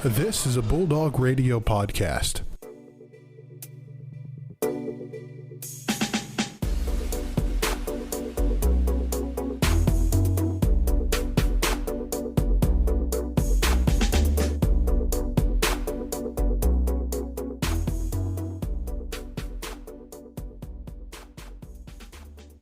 This is a Bulldog Radio podcast.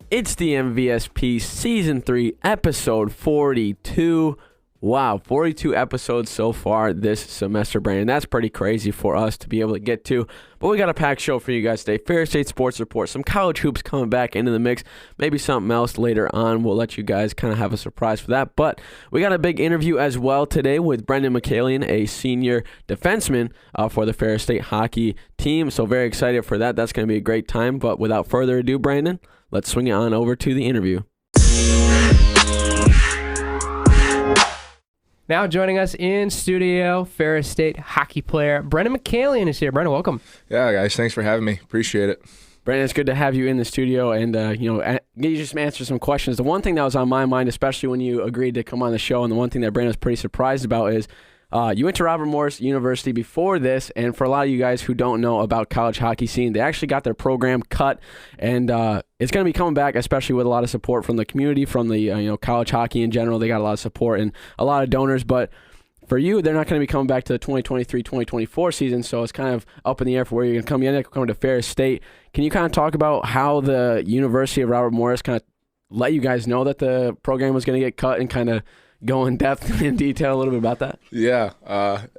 It's the MVSP Season 3, Episode 42. Wow, 42 episodes so far this semester, Brandon. That's pretty crazy for us to be able to get to. But we got a packed show for you guys today. Ferris State Sports Report, some college hoops coming back into the mix, maybe something else later on. We'll let you guys kind of have a surprise for that. But we got a big interview as well today with Brendan Michaelian, a senior defenseman for the Ferris State hockey team. So very excited for that. That's going to be a great time. But without further ado, Brandon, let's swing it on over to the interview. Now joining us in studio, Ferris State hockey player Brendan Michaelian is here. Brendan, welcome. Yeah, guys, thanks for having me. Appreciate it. Brandon, it's good to have you in the studio and, you just answer some questions. The one thing that was on my mind, especially when you agreed to come on the show, and the one thing that Brandon was pretty surprised about is you went to Robert Morris University before this, and for a lot of you guys who don't know about college hockey scene, they actually got their program cut, and it's going to be coming back, especially with a lot of support from the community, from the college hockey in general. They got a lot of support and a lot of donors, but for you, they're not going to be coming back to the 2023-2024 season, so it's kind of up in the air for where you're going to come. You end up coming to Ferris State. Can you kind of talk about how the University of Robert Morris kind of let you guys know that the program was going to get cut and kind of go in depth in detail a little bit about that? Yeah,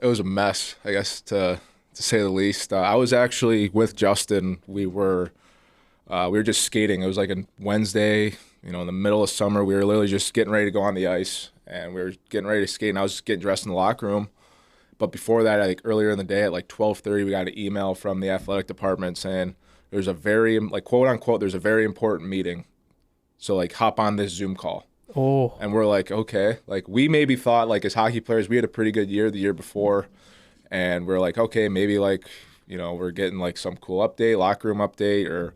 it was a mess, I guess, to say the least. I was actually with Justin. We were just skating. It was like a Wednesday, in the middle of summer. We were literally just getting ready to go on the ice, and we were getting ready to skate, and I was just getting dressed in the locker room. But before that, earlier in the day at 12:30, we got an email from the athletic department saying there's a very, quote unquote, there's a very important meeting. So hop on this Zoom call. Oh. And we're like, okay. We maybe thought, as hockey players, we had a pretty good year the year before. And we're like, okay, maybe, we're getting, some cool update, locker room update. Or,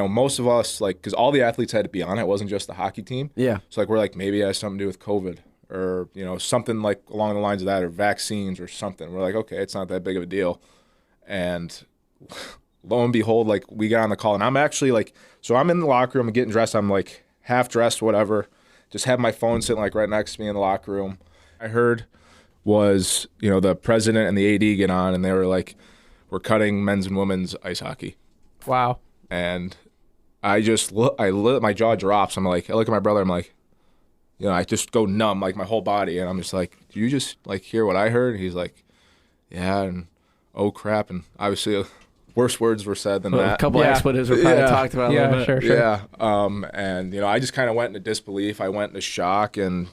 most of us, because all the athletes had to be on it. It wasn't just the hockey team. Yeah. So, we're like, maybe it has something to do with COVID. Or, something, along the lines of that. Or vaccines or something. We're like, okay, it's not that big of a deal. And lo and behold, we got on the call. And I'm actually, so I'm in the locker room and getting dressed. I'm, half dressed, whatever. Just have my phone sitting right next to me in the locker room. I heard was, the president and the AD get on and they were like, we're cutting men's and women's ice hockey. Wow. And I just my jaw drops. I'm like, I look at my brother, I'm like, I just go numb, my whole body. And I'm just like, do you just hear what I heard? And he's like, yeah. And oh crap. And obviously worse words were said than that. A couple of expletives were probably talked about a little bit. Sure. Yeah. And, I just kind of went into disbelief. I went into shock, and,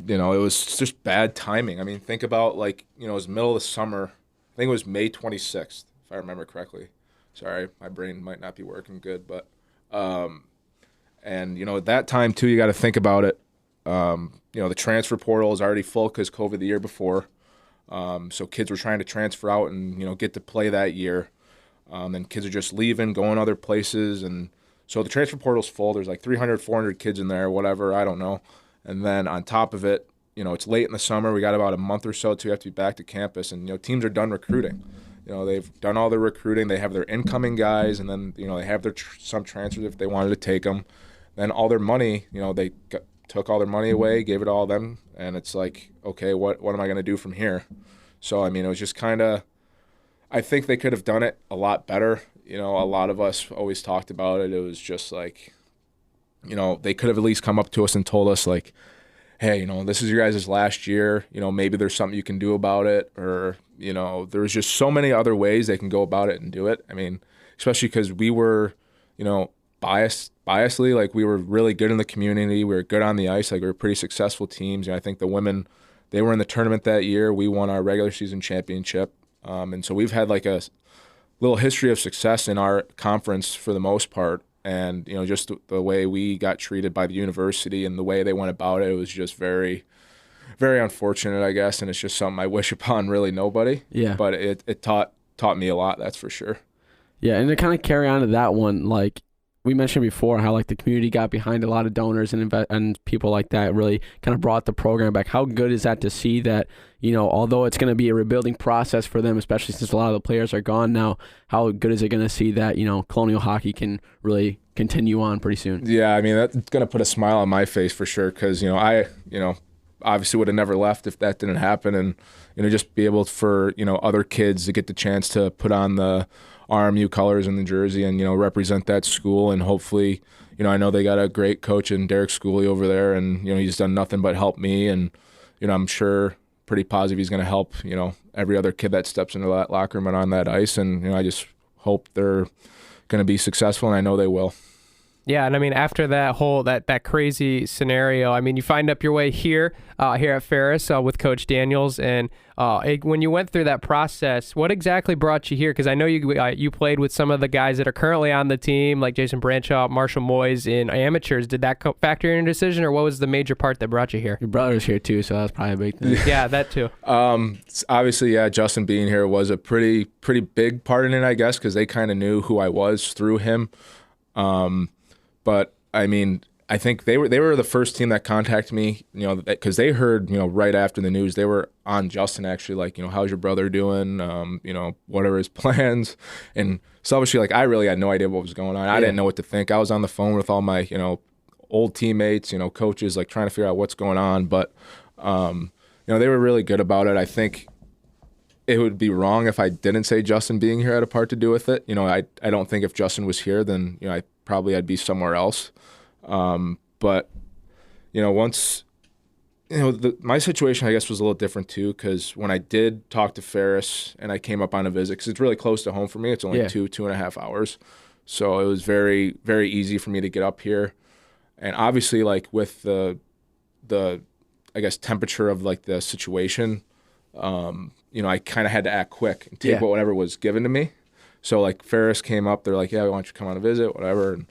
it was just bad timing. I mean, think about, it was middle of the summer. I think it was May 26th, if I remember correctly. Sorry, my brain might not be working good. But, and, at that time, too, you got to think about it. The transfer portal is already full because COVID the year before. So kids were trying to transfer out and, get to play that year. And kids are just leaving, going other places. And so the transfer portal's full. There's 300, 400 kids in there, whatever, I don't know. And then on top of it, it's late in the summer. We got about a month or so till we have to be back to campus. And, teams are done recruiting. They've done all their recruiting. They have their incoming guys. And then, they have their some transfers if they wanted to take them. Then all their money, took all their money away, gave it all to them. And it's okay, what am I going to do from here? So, it was just kind of, I think they could have done it a lot better. A lot of us always talked about it. It was just they could have at least come up to us and told us hey, this is your guys' last year. Maybe there's something you can do about it. Or, there's just so many other ways they can go about it and do it. I mean, especially because we were, biasly, we were really good in the community. We were good on the ice. We were pretty successful teams. I think the women, they were in the tournament that year. We won our regular season championship. And so we've had a little history of success in our conference for the most part. And, just the way we got treated by the university and the way they went about it was just very, very unfortunate, I guess. And it's just something I wish upon really nobody. Yeah. But it taught me a lot, that's for sure. Yeah, and to kind of carry on to that one, we mentioned before how like the community got behind a lot of donors and people like that really kind of brought the program back. How good is that to see that, although it's going to be a rebuilding process for them, especially since a lot of the players are gone now, how good is it going to see that, Colonial hockey can really continue on pretty soon? Yeah, I mean, that's going to put a smile on my face for sure because, I obviously would have never left if that didn't happen. And, just be able for, other kids to get the chance to put on the RMU colors in the jersey and, represent that school. And hopefully, I know they got a great coach in Derek Schooley over there and, he's done nothing but help me. And, I'm sure pretty positive he's going to help, every other kid that steps into that locker room and on that ice. And, I just hope they're going to be successful, and I know they will. Yeah, and I mean, after that whole that crazy scenario, I mean, you find up your way here at Ferris with Coach Daniels, and when you went through that process, what exactly brought you here? Because I know you played with some of the guys that are currently on the team, like Jason Branshaw, Marshall Moyes in amateurs. Did that factor in your decision, or what was the major part that brought you here? Your brother's here too, so that's probably a big thing. Yeah, that too. Obviously, yeah, Justin being here was a pretty big part in it, I guess, because they kind of knew who I was through him. But I mean, I think they were the first team that contacted me, because they heard, right after the news, they were on Justin actually, like, how's your brother doing? What are his plans? And selfishly, like, I really had no idea what was going on. I didn't know what to think. I was on the phone with all my, old teammates, coaches, like trying to figure out what's going on. But, they were really good about it. I think it would be wrong if I didn't say Justin being here had a part to do with it. I don't think if Justin was here, then, I'd be somewhere else. But, once, my situation, I guess, was a little different too, because when I did talk to Ferris and I came up on a visit, because it's really close to home for me, it's only 2.5 hours. So it was very, very easy for me to get up here. And obviously, like, with the I guess, temperature of, like, the situation, I kind of had to act quick and take whatever was given to me. So, like, Ferris came up. They're like, yeah, we want you to come on a visit, whatever. And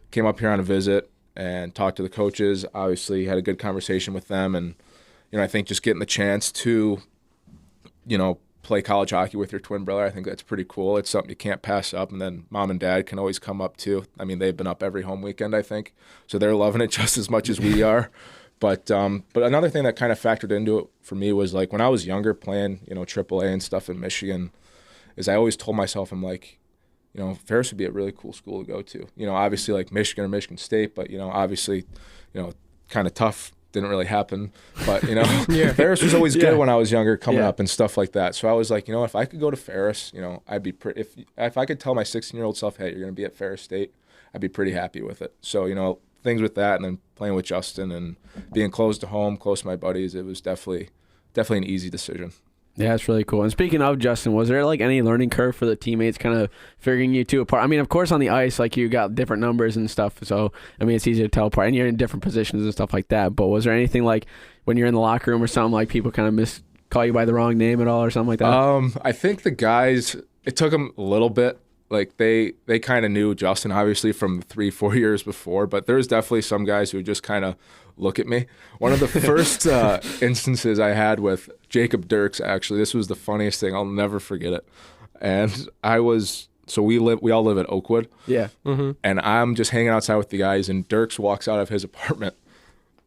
came up here on a visit and talked to the coaches. Obviously, had a good conversation with them. And, I think just getting the chance to, play college hockey with your twin brother, I think that's pretty cool. It's something you can't pass up. And then mom and dad can always come up, too. I mean, they've been up every home weekend, I think. So they're loving it just as much as we are. But another thing that kind of factored into it for me was, like, when I was younger playing, AAA and stuff in Michigan, is I always told myself, I'm like, Ferris would be a really cool school to go to. Obviously, like Michigan or Michigan State, but, obviously, kind of tough. Didn't really happen. But, Ferris was always good when I was younger coming up and stuff like that. So I was like, if I could go to Ferris, I'd be pretty, if I could tell my 16-year-old self, hey, you're going to be at Ferris State, I'd be pretty happy with it. So, things with that, and then playing with Justin and being close to home, close to my buddies, it was definitely an easy decision. Yeah, it's really cool. And speaking of Justin, was there like any learning curve for the teammates kind of figuring you two apart? I mean, of course, on the ice, like, you got different numbers and stuff. So, I mean, it's easy to tell apart, and you're in different positions and stuff like that. But was there anything like when you're in the locker room or something, like people kind of call you by the wrong name at all or something like that? I think the guys, it took them a little bit. Like, they kind of knew Justin, obviously, from 3-4 years before, but there's definitely some guys who just kind of look at me. One of the first instances I had with Jacob Dirks, actually, this was the funniest thing. I'll never forget it. And we all live at Oakwood. Yeah. Mm-hmm. And I'm just hanging outside with the guys, and Dirks walks out of his apartment,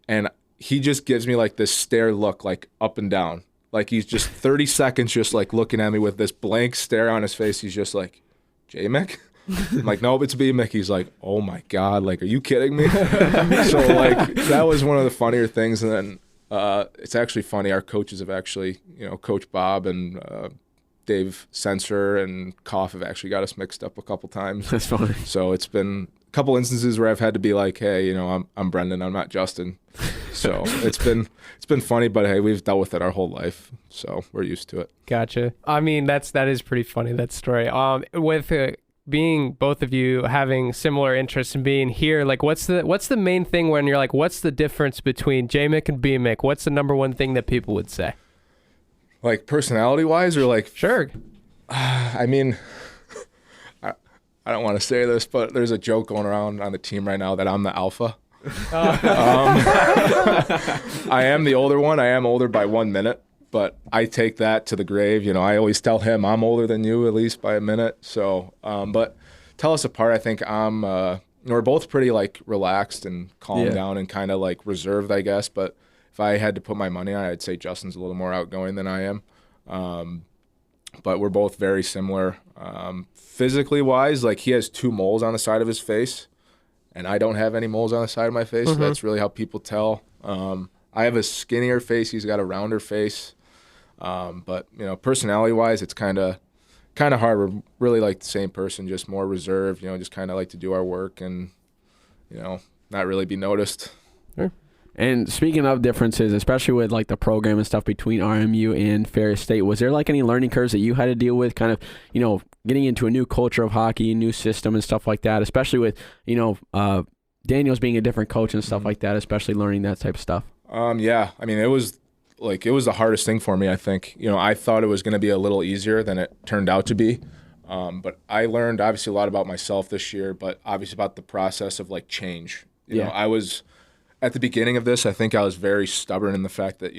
and he just gives me, like, this stare look, like, up and down. Like, he's just 30 seconds just, like, looking at me with this blank stare on his face. He's just like, J-Mick? I'm like, no, it's B-Mick. He's like, oh my God, like, are you kidding me? So, like, that was one of the funnier things. And then it's actually funny. Our coaches have actually, Coach Bob and Dave Sensor and Koff have actually got us mixed up a couple times. That's funny. So it's been a couple instances where I've had to be like, hey, I'm Brendan, I'm not Justin. So it's been funny, but hey, we've dealt with it our whole life, so we're used to it. Gotcha. I mean, that is pretty funny, that story. With being both of you having similar interests and being here, like, what's the main thing when you're like, what's the difference between J-Mick and B-Mick? What's the number one thing that people would say? Like, personality wise, or like? Sure. I mean, I don't want to say this, but there's a joke going around on the team right now that I'm the alpha. I am the older one. I am older by 1 minute, but I take that to the grave. I always tell him I'm older than you, at least by a minute. So, but tell us apart. I think I'm we're both pretty like relaxed and calm Yeah. down and kind of like reserved, I guess. But if I had to put my money on it, I'd say Justin's a little more outgoing than I am. But we're both very similar. Physically wise, like he has 2 moles on the side of his face, and I don't have any moles on the side of my face. So that's really how people tell. I have a skinnier face. He's got a rounder face. But personality wise, it's kind of hard. We're really like the same person, just more reserved. Just kind of like to do our work and not really be noticed. Sure. And speaking of differences, especially with like the program and stuff between RMU and Ferris State, was there like any learning curves that you had to deal with, kind of getting into a new culture of hockey, new system and stuff like that, especially with Daniels being a different coach and stuff like that, especially learning that type of stuff? Yeah, I mean, it was the hardest thing for me, I think. I thought it was going to be a little easier than it turned out to be. But I learned obviously a lot about myself this year, but obviously about the process of like change. I was at the beginning of this, I think I was very stubborn in the fact that,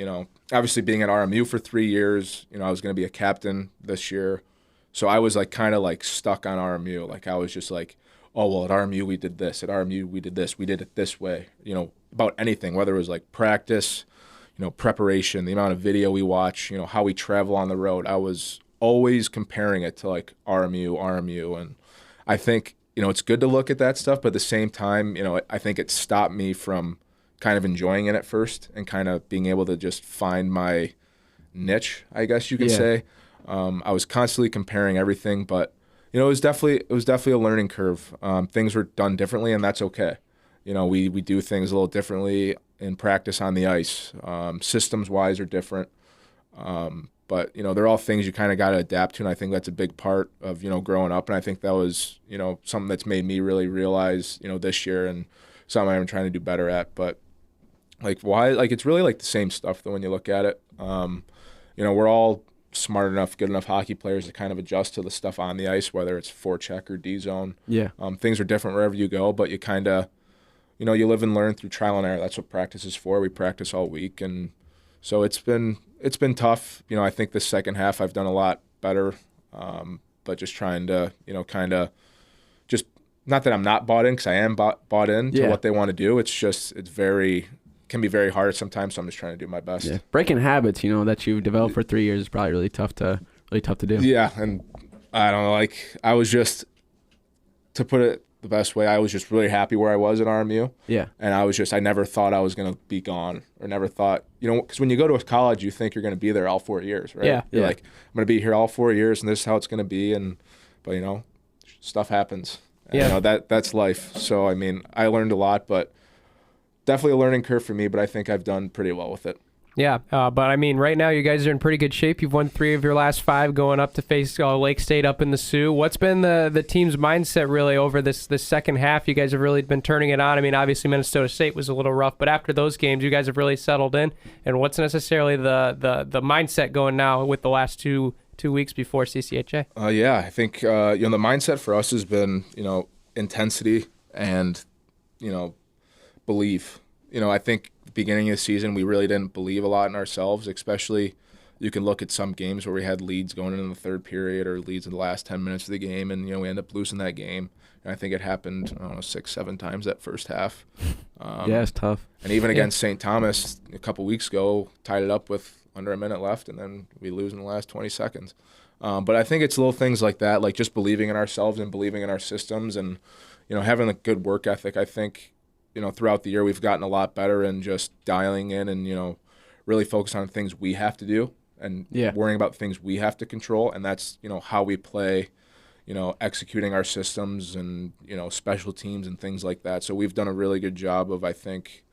obviously being at RMU for 3 years, I was going to be a captain this year. So I was like kind of like stuck on RMU. Like I was just like, oh, well, at RMU we did this. At RMU we did this. We did it this way. About anything, whether it was like practice, preparation, the amount of video we watch, how we travel on the road. I was always comparing it to like RMU. And I think, it's good to look at that stuff, but at the same time, I think it stopped me from kind of enjoying it at first and kind of being able to just find my niche, I guess you could say. I was constantly comparing everything, but it was definitely a learning curve. Things were done differently, and that's okay. We do things a little differently in practice on the ice. Systems wise are different, but they're all things you kind of got to adapt to, and I think that's a big part of growing up. And I think that was something that's made me really realize this year, and something I'm trying to do better at. But it's really like the same stuff though when you look at it. We're all smart enough, good enough hockey players to kind of adjust to the stuff on the ice, whether it's forecheck or D zone. Yeah. Things are different wherever you go, but you kind of, you live and learn through trial and error. That's what practice is for. We practice all week, and so it's been tough. I think the second half I've done a lot better, but just trying to, kind of just, not that I'm not bought in, because I am bought in to what they want to do. It's just can be very hard sometimes, so I'm just trying to do my best. Yeah. Breaking habits, that you've developed for 3 years is probably really tough to do. Yeah, and I don't know, I was just, to put it the best way, I was just really happy where I was at RMU. Yeah. And I never thought I was going to be gone, or never thought, because when you go to a college, you think you're going to be there all 4 years, right? Yeah. You're like, I'm going to be here all 4 years, and this is how it's going to be, but stuff happens. And, that's life. So, I mean, I learned a lot, but definitely a learning curve for me, but I think I've done pretty well with it. Yeah, but I mean, right now you guys are in pretty good shape. You've won 3 of your last 5, going up to face Lake State up in the Sioux. What's been the team's mindset really over this second half? You guys have really been turning it on. I mean, obviously Minnesota State was a little rough, but after those games, you guys have really settled in. And what's necessarily the mindset going now with the last two weeks before CCHA? I think the mindset for us has been intensity and belief. I think beginning of the season, we really didn't believe a lot in ourselves, especially you can look at some games where we had leads going into the third period or leads in the last 10 minutes of the game, and, we end up losing that game. And I think it happened, 6-7 times that first half. It's tough. And even against St. Thomas a couple weeks ago, tied it up with under a minute left, and then we lose in the last 20 seconds. But I think it's little things like that, like just believing in ourselves and believing in our systems and, having a good work ethic. I think, throughout the year we've gotten a lot better in just dialing in and, really focus on things we have to do and worrying about things we have to control. And that's, how we play, executing our systems and, special teams and things like that. So we've done a really good job of, I think,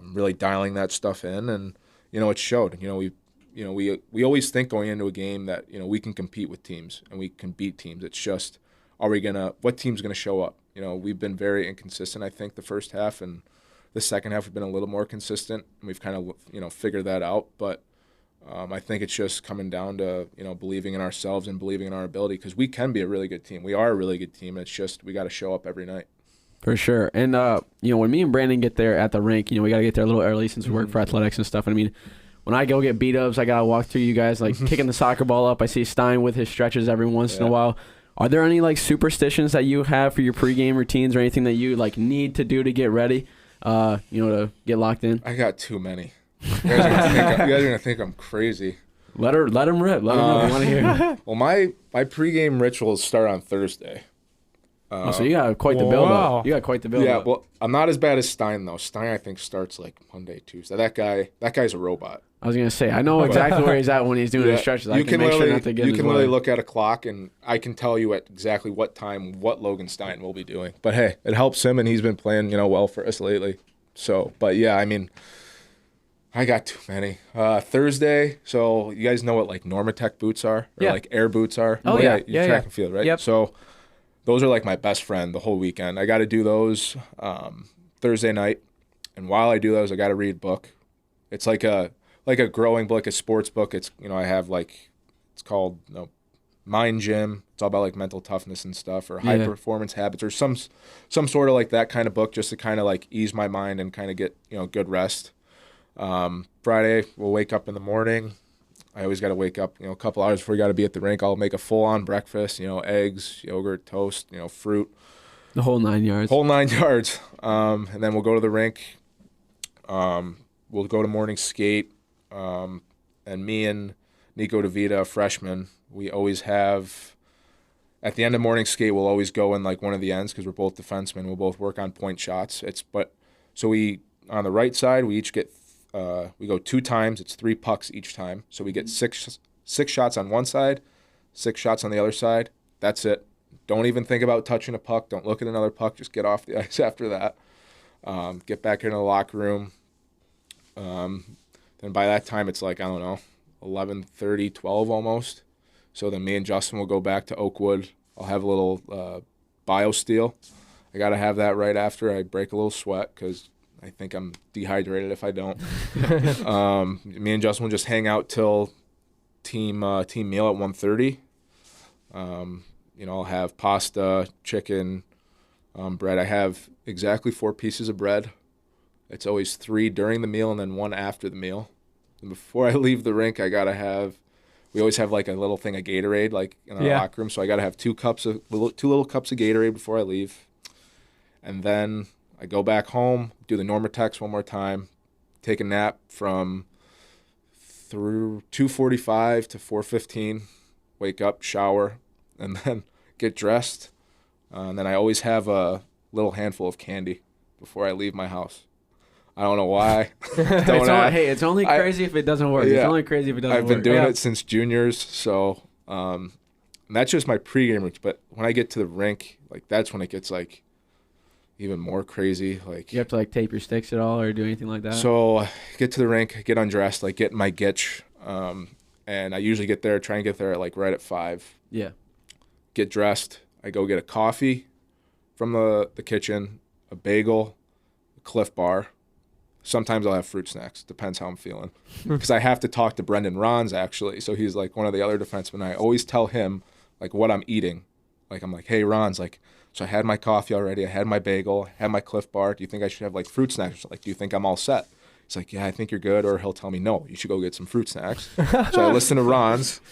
really dialing that stuff in. And, it showed. We always think going into a game that, we can compete with teams and we can beat teams. It's just, what team's going to show up? We've been very inconsistent, I think, the first half, and the second half we've been a little more consistent, and we've kind of, figured that out. But I think it's just coming down to, believing in ourselves and believing in our ability, because we can be a really good team. We are a really good team. It's just we got to show up every night. For sure. And, when me and Brandon get there at the rink, we got to get there a little early since we work for athletics and stuff. I mean, when I go get beat-ups, I got to walk through you guys, like kicking the soccer ball up. I see Stein with his stretches every once in a while. Are there any like superstitions that you have for your pregame routines or anything that you like need to do to get ready? To get locked in. I got too many. You guys are gonna think I'm crazy. Let them rip. Let them know. I want to hear. Well, my pregame rituals start on Thursday. So you got quite the build up. You got quite the build up. Yeah, well, I'm not as bad as Stein though. Stein, I think, starts like Monday, Tuesday. That guy's a robot. I was gonna say, I know exactly where he's at when he's doing his stretches. I can make sure not to get in his way. You can literally look at a clock, and I can tell you at exactly what time what Logan Stein will be doing. But hey, it helps him, and he's been playing, well for us lately. So, but yeah, I mean, I got too many. Thursday, so you guys know what like Normatec boots are, or like air boots are. Oh yeah, track and field, right? Yep. So those are like my best friend the whole weekend. I got to do those Thursday night, and while I do those, I got to read a book. It's like a growing book, a sports book. It's I have like, it's called Mind Gym. It's all about like mental toughness and stuff, or high performance habits, or some sort of like that kind of book, just to kind of like ease my mind and kind of get good rest. Friday we'll wake up in the morning. I always got to wake up a couple hours before you got to be at the rink. I'll make a full on breakfast, eggs, yogurt, toast, fruit, the whole 9 yards. And then we'll go to the rink. We'll go to morning skate. And me and Nico DeVita, a freshman, we always have, at the end of morning skate, we'll always go in like one of the ends because we're both defensemen. We'll both work on point shots. So we, on the right side, we each get, we go 2 times. It's 3 pucks each time. So we get six shots on one side, 6 shots on the other side. That's it. Don't even think about touching a puck. Don't look at another puck. Just get off the ice after that. Get back into the locker room. Then by that time, it's like, I don't know, 11:30, 12 almost. So then me and Justin will go back to Oakwood. I'll have a little BioSteel. I got to have that right after I break a little sweat because I think I'm dehydrated if I don't. Me and Justin will just hang out till team meal at 1:30. I'll have pasta, chicken, bread. I have exactly 4 pieces of bread. It's always 3 during the meal and then 1 after the meal. And before I leave the rink, we always have like a little thing of Gatorade like in our locker room. So I got to have 2 little cups of Gatorade before I leave. And then I go back home, do the Normatex one more time, take a nap from 2:45 to 4:15, wake up, shower, and then get dressed. And then I always have a little handful of candy before I leave my house. I don't know why. It's only crazy if it doesn't work. Yeah, it's only crazy if it doesn't work. I've been doing it since juniors, so and that's just my pregame routine. But when I get to the rink, like that's when it gets like even more crazy. Like you have to like tape your sticks at all or do anything like that? So get to the rink, get undressed, like get in my gitch, and I usually try and get there at like right at 5. Yeah. Get dressed. I go get a coffee from the kitchen, a bagel, a Cliff Bar. Sometimes I'll have fruit snacks. Depends how I'm feeling. Because I have to talk to Brendan Rons, actually. So he's like one of the other defensemen. I always tell him like what I'm eating. Like I'm like, hey, Rons, like, so I had my coffee already. I had my bagel. I had my Cliff Bar. Do you think I should have like fruit snacks? Like, do you think I'm all set? He's like, yeah, I think you're good. Or he'll tell me, no, you should go get some fruit snacks. So I listen to Rons,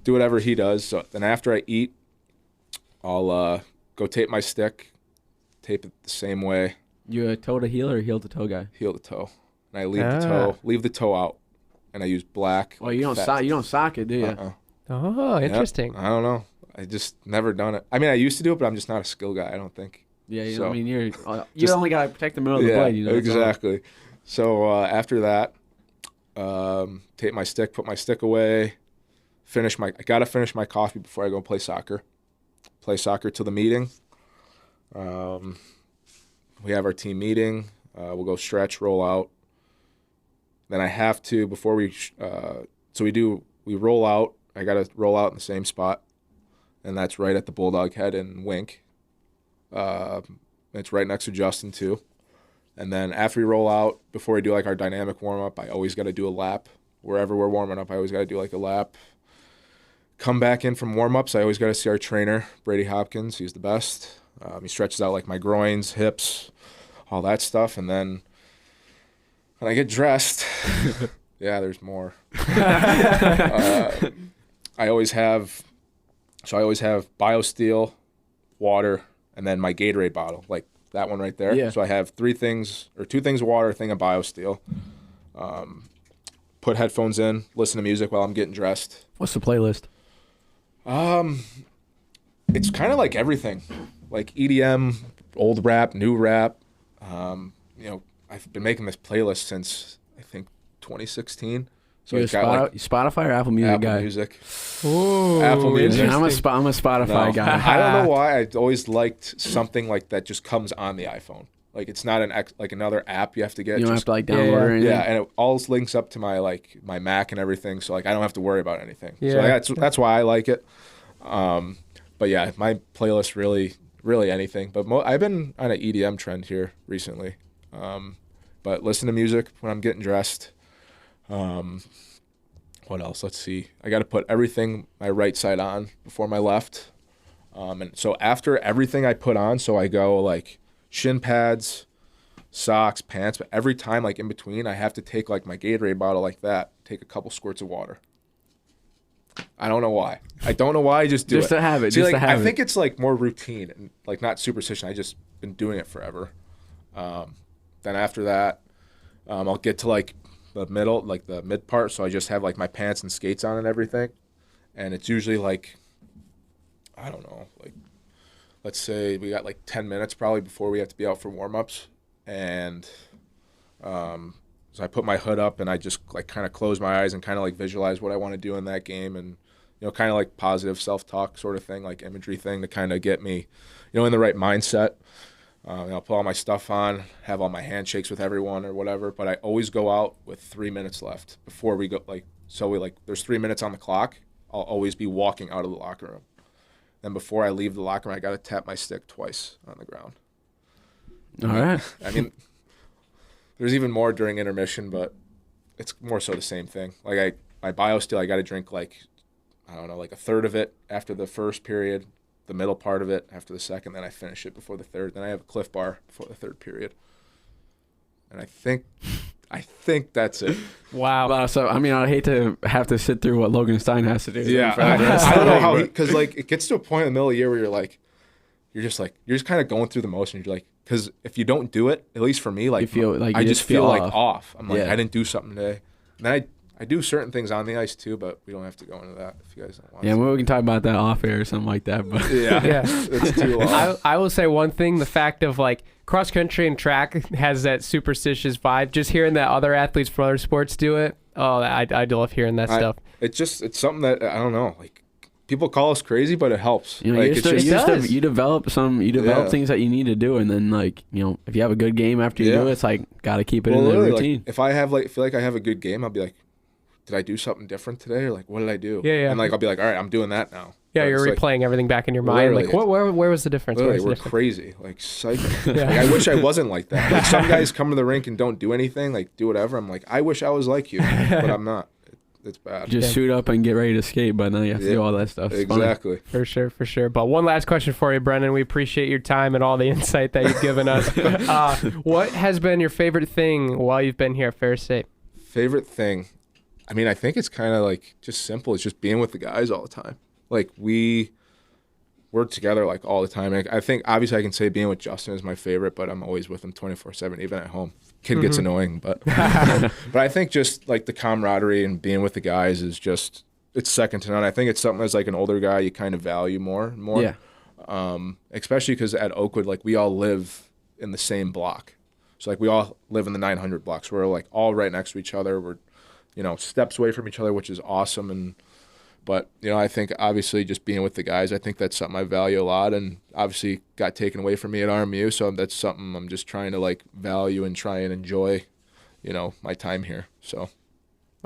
do whatever he does. So then after I eat, I'll go tape my stick, tape it the same way. You a toe to heel or heel to toe guy? Heel to toe. And I leave the toe out, and I use black. Well, you don't sock it, do you? Oh, interesting. Yep. I don't know. I just never done it. I mean, I used to do it, but I'm just not a skill guy, I don't think. Yeah, you only got to protect the middle of the blade. Exactly. So after that, tape my stick, put my stick away, I got to finish my coffee before I go play soccer. Play soccer till the meeting. We have our team meeting. We'll go stretch, roll out. Then I have to, before we roll out. I got to roll out in the same spot, and that's right at the Bulldog head and wink. It's right next to Justin too. And then after we roll out, before we do like our dynamic warm-up, I always got to do a lap. Wherever we're warming up, I always got to do like a lap. Come back in from warm-ups, I always got to see our trainer, Brady Hopkins. He's the best. He stretches out like my groins, hips, all that stuff. And then when I get dressed, yeah, there's more. I always have So I always have BioSteel, water, and then my Gatorade bottle, like that one right there. Yeah. So I have 2 things of water, a thing of BioSteel. Put headphones in, listen to music while I'm getting dressed. What's the playlist? It's kind of like everything, like EDM, old rap, new rap. I've been making this playlist since I think 2016. So You it's got Spotify or Apple Music Apple guy? Music. Ooh, Apple Music. Yeah, I'm a Spotify No, guy. I don't know why. I always liked something like that just comes on the iPhone. Like it's not another app you have to get. You don't just, have to download or anything. Yeah, and it all links up to my Mac and everything, so like I don't have to worry about anything. Yeah. So that's why I like it. But yeah, my playlist really anything. But I've been on an EDM trend here recently. But listen to music when I'm getting dressed. What else? Let's see. I got to put everything my right side on before my left. And so after everything I put on, so I go like shin pads, socks, pants, but every time like in between, I have to take like my Gatorade bottle like that, take a couple squirts of water. I don't know why. I just do it. Just to have it. See, just like, to have I it. think it's like more routine and like not superstition. I just been doing it forever. Then after that, I'll get to like the middle, like the mid part. So I just have like my pants and skates on and everything. And it's usually like, I don't know, like let's say we got like 10 minutes probably before we have to be out for warm-ups. And so I put my hood up and I just like kind of close my eyes and kind of like visualize what I want to do in that game, and kind of like positive self-talk sort of thing, like imagery thing to kind of get me in the right mindset. I'll put all my stuff on, have all my handshakes with everyone or whatever, but I always go out with 3 minutes left before we go. There's 3 minutes on the clock. I'll always be walking out of the locker room. Then before I leave the locker room, I got to tap my stick twice on the ground. All right. I mean, there's even more during intermission, but it's more so the same thing. Like my BioSteel, I got to drink like a third of it after the first period, the middle part of it after the second, then I finish it before the third. Then I have a Cliff Bar before the third period. And I think that's it. Wow. So, I mean, I'd hate to have to sit through what Logan Stein has to do. Yeah. I don't know how because like it gets to a point in the middle of the year where you're just kind of going through the motion. You're like, because if you don't do it, at least for me, like you feel like I just feel like off. off. I'm like, Yeah. I didn't do something today. And then I do certain things on the ice too, but we don't have to go into that if you guys don't want Yeah, to. we can talk about that off air or something like that. But Yeah. It's too long. I will say one thing, the fact of like cross country and track has that superstitious vibe. Just hearing that other athletes from other sports do it, I love hearing that stuff. It's something that I don't know. Like people call us crazy, but it helps. you Like you develop things that you need to do, and then like if you have a good game after you do it, it's like gotta keep it in the literally, routine. Like, if I have feel like I have a good game, I'll be like, did I do something different today, or like what did I do? Yeah. And like I'll be like, all right, I'm doing that now. Yeah, But you're it's replaying everything back in your mind. Like, literally, where was the difference? Literally, Where's the we're difference? crazy, like psycho. Yeah. Like, I wish I wasn't like that. Like some guys come to the rink and don't do anything, like do whatever. I'm like, I wish I was like you, but I'm not. It's bad. Just suit up and get ready to skate, but then you have to do all that stuff. It's funny. Exactly. For sure. But one last question for you, Brendan. We appreciate your time and all the insight that you've given us. What has been your favorite thing while you've been here at Ferris State? Favorite thing? I mean, I think it's kind of like just simple. It's just being with the guys all the time. Like we're together like all the time. And I think obviously I can say being with Justin is my favorite, but I'm always with him 24/7, even at home. Kid gets annoying, but I think just like the camaraderie and being with the guys is just it's second to none. I think it's something as like an older guy you kind of value more and more. Yeah. Especially because at Oakwood, like we all live in the same block, so like we all live in the 900 blocks. We're like all right next to each other. We're steps away from each other, which is awesome. But I think obviously just being with the guys, I think that's something I value a lot, and obviously got taken away from me at RMU, so that's something I'm just trying to like value and try and enjoy, my time here. So.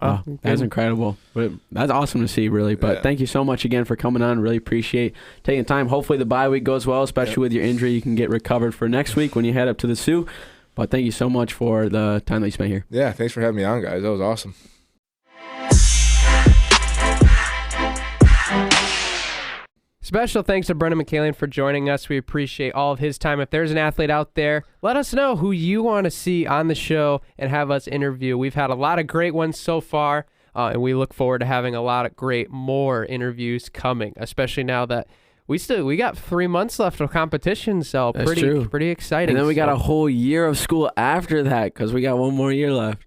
Wow, that's incredible. But that's awesome to see, really. But thank you so much again for coming on. Really appreciate taking time. Hopefully the bye week goes well, especially with your injury. You can get recovered for next week when you head up to the Sioux. But thank you so much for the time that you spent here. Yeah, thanks for having me on, guys. That was awesome. Special thanks to Brendan Michaelian for joining us. We appreciate all of his time. If there's an athlete out there, let us know who you want to see on the show and have us interview. We've had a lot of great ones so far. and we look forward to having a lot of more interviews coming, especially now that we got 3 months left of competition, so That's true. Pretty exciting. And then we got a whole year of school after that because we got one more year left.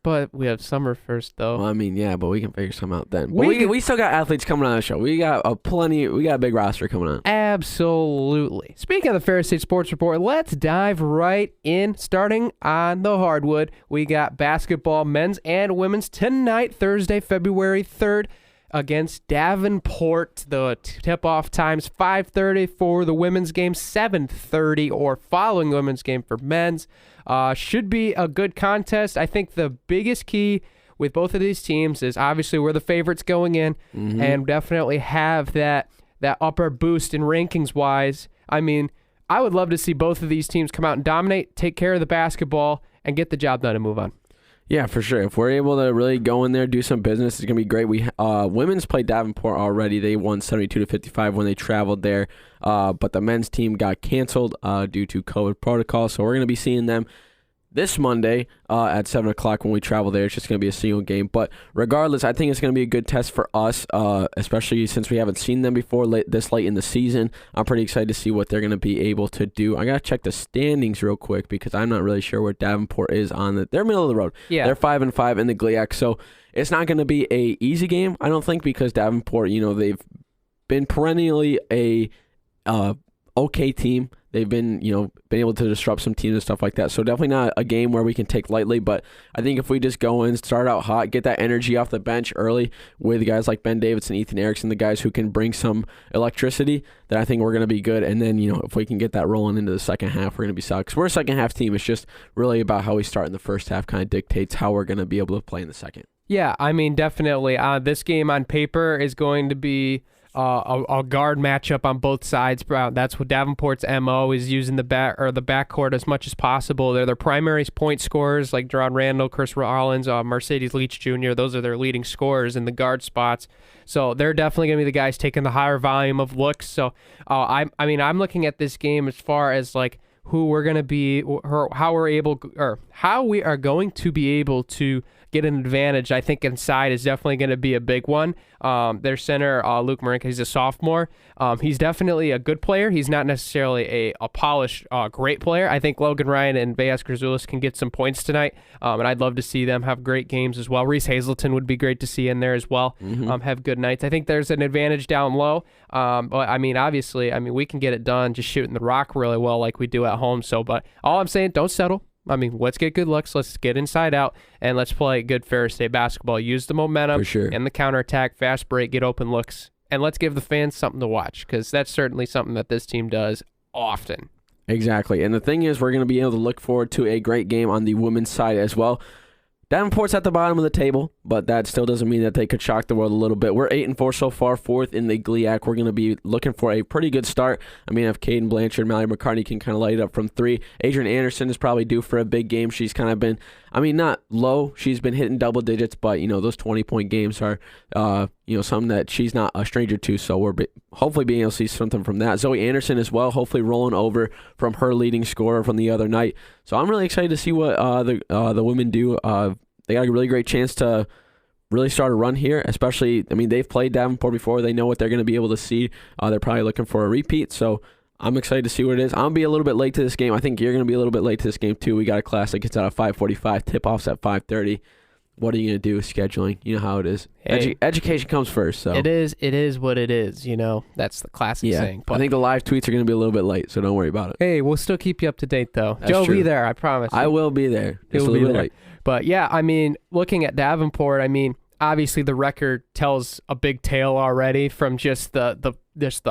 But we have summer first, though. Well, I mean, yeah, but we can figure something out then. But we still got athletes coming on the show. We got a big roster coming on. Absolutely. Speaking of the Ferris State Sports Report, let's dive right in. Starting on the hardwood, we got basketball, men's and women's, tonight, Thursday, February 3rd, against Davenport. The tip-off times 5:30 for the women's game, 7:30 or following the women's game for men's. Should be a good contest. I think the biggest key with both of these teams is obviously we're the favorites going in, and definitely have that upper boost in rankings-wise. I mean, I would love to see both of these teams come out and dominate, take care of the basketball, and get the job done and move on. Yeah, for sure. If we're able to really go in there, do some business, it's going to be great. We women's played Davenport already. They won 72-55 when they traveled there. But the men's team got canceled due to COVID protocol. So we're going to be seeing them this Monday at 7 o'clock when we travel there. It's just going to be a single game. But regardless, I think it's going to be a good test for us, especially since we haven't seen them before this late in the season. I'm pretty excited to see what they're going to be able to do. I got to check the standings real quick because I'm not really sure where Davenport is on they're middle of the road. Yeah. They're 5-5 in the GLIAC. So it's not going to be a easy game, I don't think, because Davenport, they've been perennially a okay team. They've been able to disrupt some teams and stuff like that. So definitely not a game where we can take lightly. But I think if we just go in, start out hot, get that energy off the bench early with guys like Ben Davidson, Ethan Erickson, the guys who can bring some electricity, then I think we're going to be good. And then, if we can get that rolling into the second half, we're going to be solid. Because we're a second half team. It's just really about how we start in the first half kind of dictates how we're going to be able to play in the second. Yeah, I mean, definitely. This game on paper is going to be a guard matchup on both sides. That's what Davenport's MO is, using the backcourt as much as possible. They're their primary point scorers, like Jerron Randall, Chris Rollins, Mercedes Leach Jr. Those are their leading scorers in the guard spots. So they're definitely going to be the guys taking the higher volume of looks. So I'm looking at this game as far as like who we're going to be, or how we are going to be able to get an advantage. I think inside is definitely going to be a big one. Their center, Luke Marinka, he's a sophomore. He's definitely a good player. He's not necessarily a polished, great player. I think Logan Ryan and Bayas Grazulis can get some points tonight, and I'd love to see them have great games as well. Reese Hazleton would be great to see in there as well, have good nights. I think there's an advantage down low, but obviously, we can get it done just shooting the rock really well like we do at home. But all I'm saying, don't settle. Let's get good looks. Let's get inside out, and let's play good Ferris State basketball. Use the momentum and the counterattack, fast break, get open looks, and let's give the fans something to watch, because that's certainly something that this team does often. Exactly. And the thing is, we're going to be able to look forward to a great game on the women's side as well. Davenport's at the bottom of the table, but that still doesn't mean that they could shock the world a little bit. We're 8-4 so far, fourth in the GLIAC. We're going to be looking for a pretty good start. If Caden Blanchard, Mallory McCartney can kind of light it up from three. Adrian Anderson is probably due for a big game. She's kind of been, not low. She's been hitting double digits, but, those 20-point games are, something that she's not a stranger to. So we're hopefully being able to see something from that. Zoe Anderson as well, hopefully rolling over from her leading scorer from the other night. So I'm really excited to see what the women do. They got a really great chance to really start a run here, especially, they've played Davenport before. They know what they're going to be able to see. They're probably looking for a repeat, so I'm excited to see what it is. I'm going to be a little bit late to this game. I think you're going to be a little bit late to this game, too. We got a class that gets out at 5:45, tip-offs at 5:30. What are you going to do with scheduling? You know how it is. Hey, education comes first. So It is what it is, That's the classic saying. But I think the live tweets are going to be a little bit late, so don't worry about it. Hey, we'll still keep you up to date, though. That's Joe true. will be there, I promise. I will be there. He'll be there. But, yeah, looking at Davenport, obviously the record tells a big tale already from just the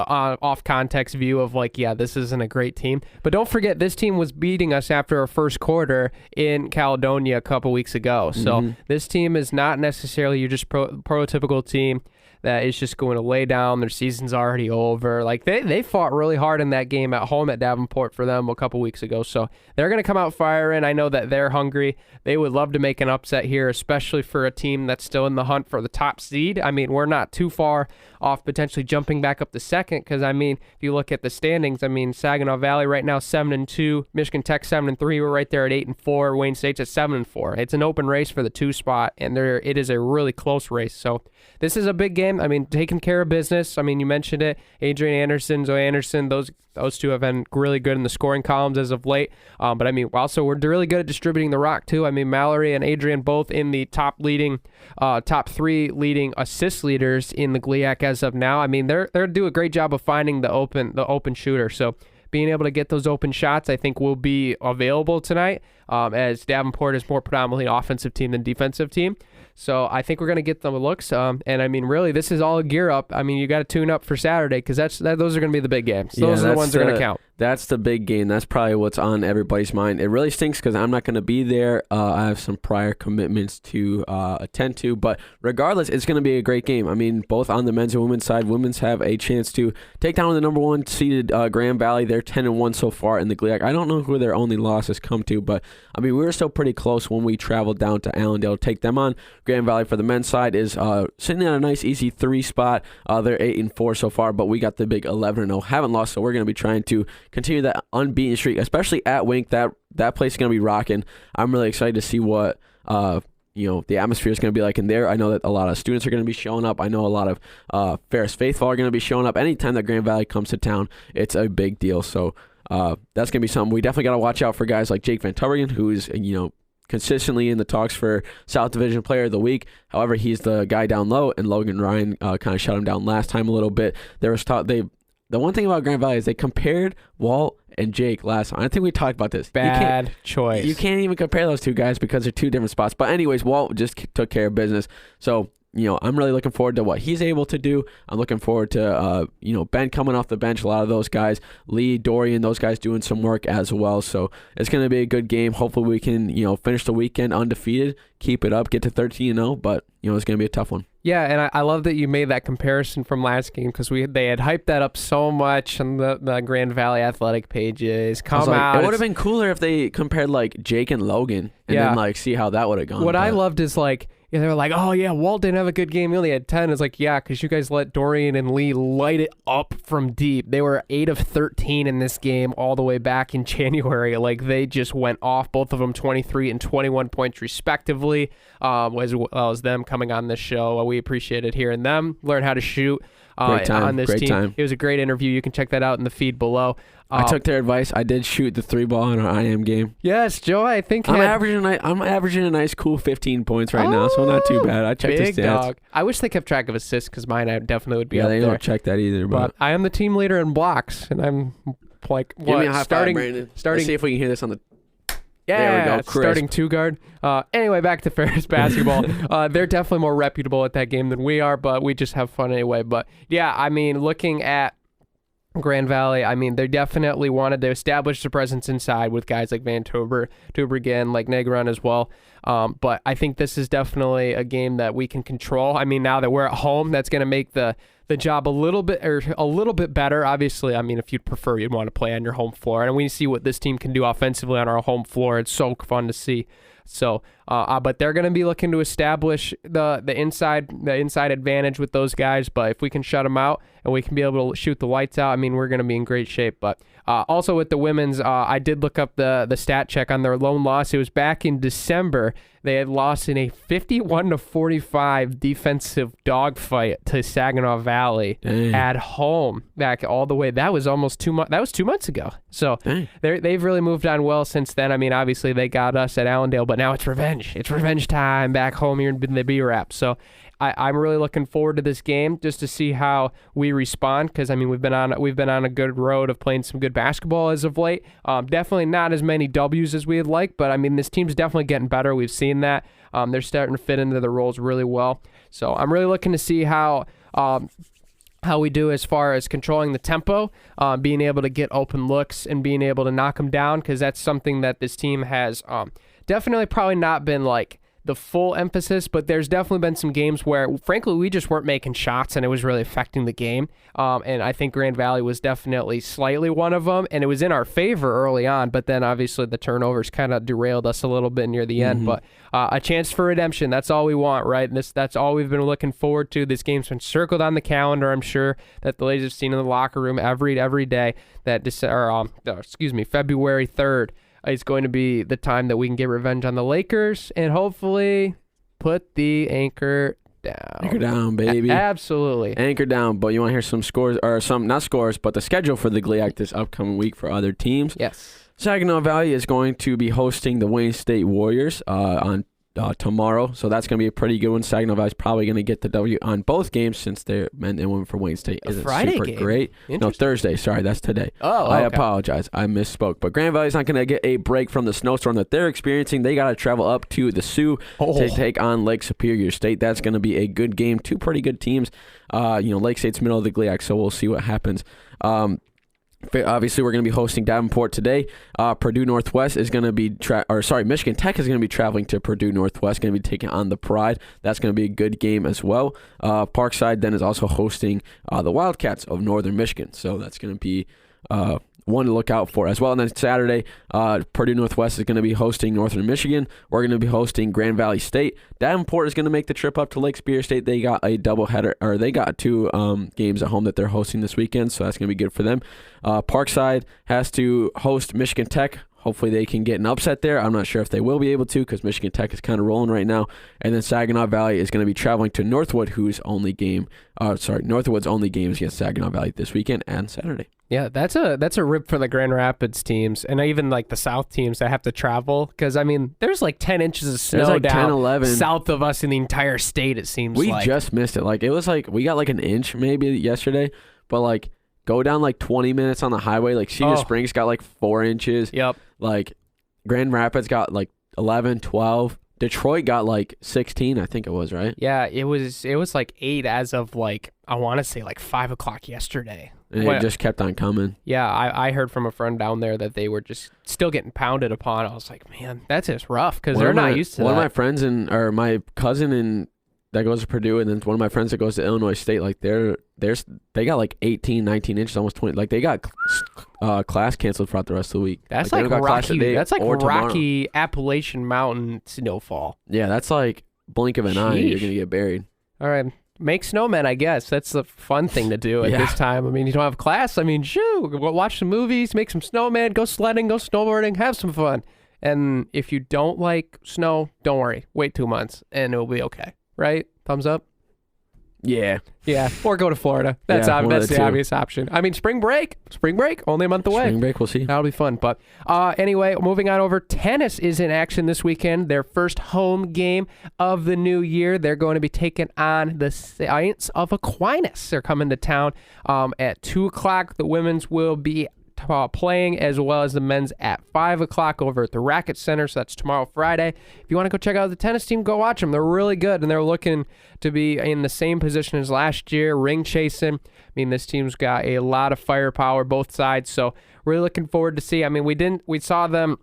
off context view of this isn't a great team. But don't forget, this team was beating us after our first quarter in Caledonia a couple weeks ago. So this team is not necessarily your just prototypical team that is just going to lay down. Their season's already over. Like they fought really hard in that game at home at Davenport for them a couple weeks ago. So they're going to come out firing. I know that they're hungry. They would love to make an upset here, especially for a team that's still in the hunt for the top seed. I mean, we're not too far off potentially jumping back up to second because, I mean, if you look at the standings, I mean, Saginaw Valley right now 7-2, Michigan Tech 7-3. We're right there at 8-4. Wayne State's at 7-4. It's an open race for the 2 spot, and it is a really close race. So this is a big game. I mean, taking care of business. I mean, you mentioned it. Adrian Anderson, Zoe Anderson, those two have been really good in the scoring columns as of late. But I mean, also we're really good at distributing the rock too. I mean, Mallory and Adrian both in the top 3 leading assist leaders in the GLIAC as of now. I mean, they're do a great job of finding the open shooter. So being able to get those open shots, I think, will be available tonight, as Davenport is more predominantly offensive team than defensive team. So I think we're going to get them looks. And I mean, really, this is all a gear up. I mean, you got to tune up for Saturday because those are going to be the big games. Those are the ones that are going to count. That's the big game. That's probably what's on everybody's mind. It really stinks because I'm not going to be there. I have some prior commitments to attend to. But regardless, it's going to be a great game. I mean, both on the men's and women's side, women's have a chance to take down the number 1 seeded Grand Valley. They're 10-1 so far in the GLIAC. I don't know who their only loss has come to, but I mean, we were still pretty close when we traveled down to Allendale to take them on. Grand Valley for the men's side is sitting in a nice, easy 3 spot. They're 8-4 so far, but we got the big 11-0. Haven't lost, so we're going to be trying to continue that unbeaten streak, especially at Wink. That place is going to be rocking. I'm really excited to see what the atmosphere is going to be like in there. I know that a lot of students are going to be showing up. I know a lot of Ferris faithful are going to be showing up. Anytime that Grand Valley comes to town, it's a big deal. So that's going to be something we definitely got to watch out for. Guys like Jake Van Tubbergen, who's consistently in the talks for South Division Player of the Week. However, he's the guy down low, and Logan Ryan kind of shut him down last time a little bit. There was the one thing about Grand Valley is they compared Walt and Jake last time. I think we talked about this. Bad choice. You can't even compare those two guys because they're 2 different spots. But anyways, Walt just took care of business. So, I'm really looking forward to what he's able to do. I'm looking forward to, Ben coming off the bench. A lot of those guys, Lee, Dorian, those guys doing some work as well. So it's going to be a good game. Hopefully we can, finish the weekend undefeated, keep it up, get to 13-0. But, it's going to be a tough one. Yeah, and I love that you made that comparison from last game because they had hyped that up so much on the Grand Valley Athletic pages. Out. It would have been cooler if they compared like Jake and Logan and then see how that would have gone. What I loved is they were like, oh yeah, Walt didn't have a good game. He only had 10. It's like, yeah, because you guys let Dorian and Lee light it up from deep. They were 8 of 13 in this game all the way back in January. Like they just went off, both of them 23 and 21 points respectively, as well as them coming on this show. We appreciated hearing them learn how to shoot on this great team. Time. It was a great interview. You can check that out in the feed below. I took their advice. I did shoot the 3-ball in our IM game. Yes, Joe, I think I'm averaging a nice cool 15 points right now, so not too bad. I checked the stats. Dog. I wish they kept track of assists because mine definitely would be up there. Yeah, they don't check that either. But I am the team leader in blocks, and I'm like, give me a high five, Brandon. Let's see if we can hear this on the... Yeah, there we go. Starting 2 guard. Anyway, back to Ferris basketball. They're definitely more reputable at that game than we are, but we just have fun anyway. But yeah, I mean, looking at Grand Valley, I mean, they definitely wanted to establish their presence inside with guys like Van Tubbergen, like Negron as well. But I think this is definitely a game that we can control. I mean, now that we're at home, that's going to make the job a little bit better. Obviously, I mean, if you'd prefer, you'd want to play on your home floor. And we see what this team can do offensively on our home floor. It's so fun to see. So, but they're going to be looking to establish the inside advantage with those guys. But if we can shut them out and we can be able to shoot the lights out, I mean, we're going to be in great shape. But also with the women's, I did look up the stat check on their lone loss. It was back in December. They had lost in a 51-45 defensive dogfight to Saginaw Valley at home. Back all the way. That was almost 2 months. That was 2 months ago. So they've really moved on well since then. I mean, obviously they got us at Allendale, but now it's revenge. It's revenge time back home here in the B-Rap. So I'm really looking forward to this game just to see how we respond because I mean we've been on a good road of playing some good basketball as of late. Definitely not as many W's as we'd like, but I mean this team's definitely getting better. We've seen that. They're starting to fit into the roles really well. So I'm really looking to see how we do as far as controlling the tempo, being able to get open looks and being able to knock them down because that's something that this team has definitely probably not been like the full emphasis, but there's definitely been some games where, frankly, we just weren't making shots and it was really affecting the game. And I think Grand Valley was definitely slightly one of them, and it was in our favor early on, but then obviously the turnovers kind of derailed us a little bit near the end. But a chance for redemption, that's all we want, right? And that's all we've been looking forward to. This game's been circled on the calendar. I'm sure that the ladies have seen in the locker room every day that February 3rd is going to be the time that we can get revenge on the Lakers and hopefully put the anchor down. Anchor down, baby. Absolutely. Anchor down. But you want to hear some scores, or some, not scores, but the schedule for the GLIAC this upcoming week for other teams. Yes. Saginaw Valley is going to be hosting the Wayne State Warriors on tomorrow, so that's going to be a pretty good one. Saginaw Valley's probably going to get the W on both games since their men and women for Wayne State isn't Friday super game. great. No, Thursday. Sorry, that's today. Oh, I okay. apologize. I misspoke. But Grand Valley's not going to get a break from the snowstorm that they're experiencing. They got to travel up to the Sioux to take on Lake Superior State. That's going to be a good game. Two pretty good teams. Lake State's middle of the GLIAC, so we'll see what happens. Obviously, we're going to be hosting Davenport today. Purdue Northwest is going to be, Michigan Tech is going to be traveling to Purdue Northwest, going to be taking on the Pride. That's going to be a good game as well. Parkside then is also hosting the Wildcats of Northern Michigan, so that's going to be one to look out for as well. And then Saturday, Purdue Northwest is going to be hosting Northern Michigan. We're going to be hosting Grand Valley State. Davenport is going to make the trip up to Lake Superior State. They got a doubleheader, or they got two games at home that they're hosting this weekend, so that's going to be good for them. Parkside has to host Michigan Tech. Hopefully they can get an upset there. I'm not sure if they will be able to because Michigan Tech is kind of rolling right now. And then Saginaw Valley is going to be traveling to Northwood, Northwood's only game is against Saginaw Valley this weekend and Saturday. Yeah, that's a rip for the Grand Rapids teams and even like the South teams that have to travel because, I mean, there's like 10 inches of snow like down 10, 11. south of us in the entire state, it seems We like. just missed it. Like, it was like we got like an inch maybe yesterday, but like go down like 20 minutes on the highway. Like Cedar Springs got like 4 inches. Yep. Like Grand Rapids got like 11, 12. Detroit got like 16, I think it was, right? Yeah, it was like 8 as of like, I want to say like 5 o'clock yesterday. And it just kept on coming. Yeah, I heard from a friend down there that they were just still getting pounded upon. I was like, man, that's just rough because they're not used to that. One of my friends or my cousin that goes to Purdue, and then one of my friends that goes to Illinois State, like they got like 18, 19 inches, almost 20. Like they got class canceled throughout the rest of the week. That's like Rocky. That's like Rocky Appalachian Mountain snowfall. Yeah, that's like blink of an eye, you're gonna get buried. All right. Make snowmen, I guess. That's the fun thing to do at this time. I mean, you don't have class. I mean, watch some movies, make some snowmen, go sledding, go snowboarding, have some fun. And if you don't like snow, don't worry. Wait 2 months, and it'll be okay. Right? Thumbs up? Yeah. Yeah. Or go to Florida. That's the obvious option. I mean, spring break, only a month away. Spring break, we'll see. That'll be fun. But anyway, moving on over, tennis is in action this weekend. Their first home game of the new year. They're going to be taking on the Saints of Aquinas. They're coming to town at 2 o'clock. The women's will be playing as well as the men's at 5 o'clock over at the Racket Center. So that's tomorrow, Friday. If you want to go check out the tennis team, go watch them. They're really good, and they're looking to be in the same position as last year, ring chasing. I mean, this team's got a lot of firepower, both sides. So really looking forward to see. I mean, we saw them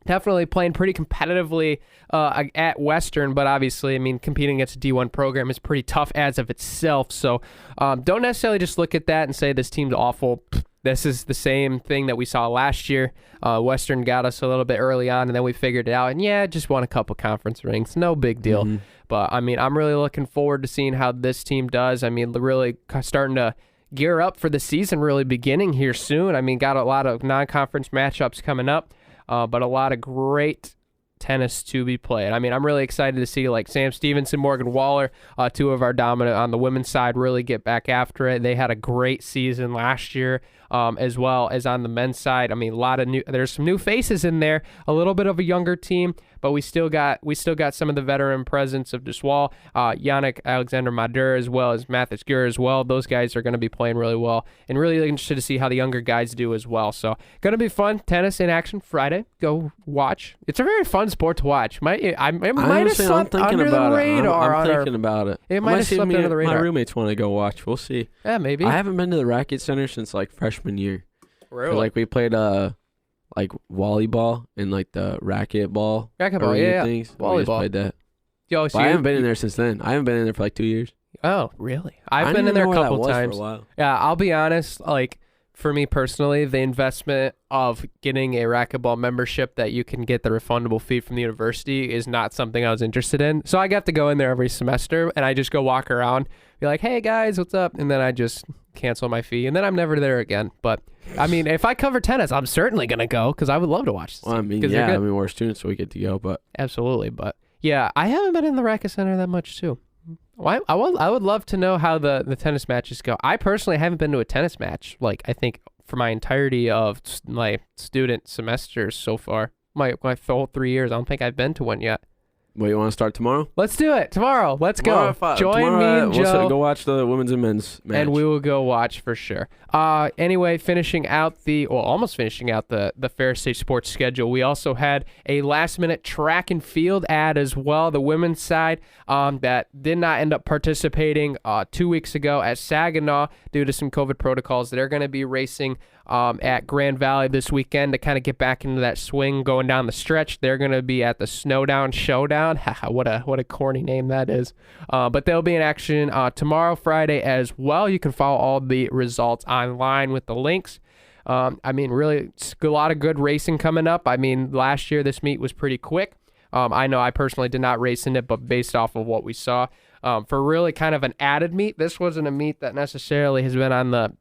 definitely playing pretty competitively at Western, but obviously, I mean, competing against a D1 program is pretty tough as of itself. So don't necessarily just look at that and say this team's awful. This is the same thing that we saw last year. Western got us a little bit early on, and then we figured it out. And just won a couple conference rings. No big deal. Mm-hmm. But, I mean, I'm really looking forward to seeing how this team does. I mean, really starting to gear up for the season really beginning here soon. I mean, got a lot of non-conference matchups coming up, but a lot of great tennis to be played. I mean, I'm really excited to see like Sam Stevenson, Morgan Waller, two of our dominant on the women's side, really get back after it. They had a great season last year, as well as on the men's side. I mean, there's some new faces in there, a little bit of a younger team, but we still got some of the veteran presence of Deswal, Yannick Alexander Madur, as well as Mathis Gure as well. Those guys are going to be playing really well, and really interested to see how the younger guys do as well. So going to be fun. Tennis in action Friday. Go watch. It's a very fun sport to watch. It might have slipped under the radar. I'm thinking about it. It might have slipped under the radar. My roommates want to go watch. We'll see. Yeah, maybe. I haven't been to the Racket Center since like freshman year. Really? Like we played like volleyball and like the racquetball. Racquetball, yeah. Things. Volleyball. We just played that. Yo, But I haven't been in there since then. I haven't been in there for like 2 years. Oh, really? I I've didn't been in there even a know where couple that was times. for a while. Yeah, I'll be honest. Like, for me personally, the investment of getting a racquetball membership that you can get the refundable fee from the university is not something I was interested in. So I got to go in there every semester, and I just go walk around, be like, hey, guys, what's up? And then I just cancel my fee, and then I'm never there again. But, I mean, if I cover tennis, I'm certainly going to go because I would love to watch this. Well, I mean, yeah, I mean, we're students, so we get to go. But Absolutely. But, yeah, I haven't been in the racket center that much, too. I would love to know how the tennis matches go. I personally haven't been to a tennis match, like, I think for my entirety of my student semesters so far. My whole 3 years, I don't think I've been to one yet. Well, you want to start tomorrow? Let's do it. Tomorrow. Let's go. Join me and We'll Joe. go watch the women's and men's match. And we will go watch for sure. Anyway, almost finishing out the Ferris State sports schedule. We also had a last-minute track and field ad as well. The women's side that did not end up participating 2 weeks ago at Saginaw due to some COVID protocols. They're going to be racing at Grand Valley this weekend to kind of get back into that swing going down the stretch. They're going to be at the Snowdown Showdown. what a corny name that is. But they'll be in action tomorrow, Friday as well. You can follow all the results online with the links. I mean, really, it's a lot of good racing coming up. I mean, last year this meet was pretty quick. I know I personally did not race in it, but based off of what we saw, for really kind of an added meet, this wasn't a meet that necessarily has been on the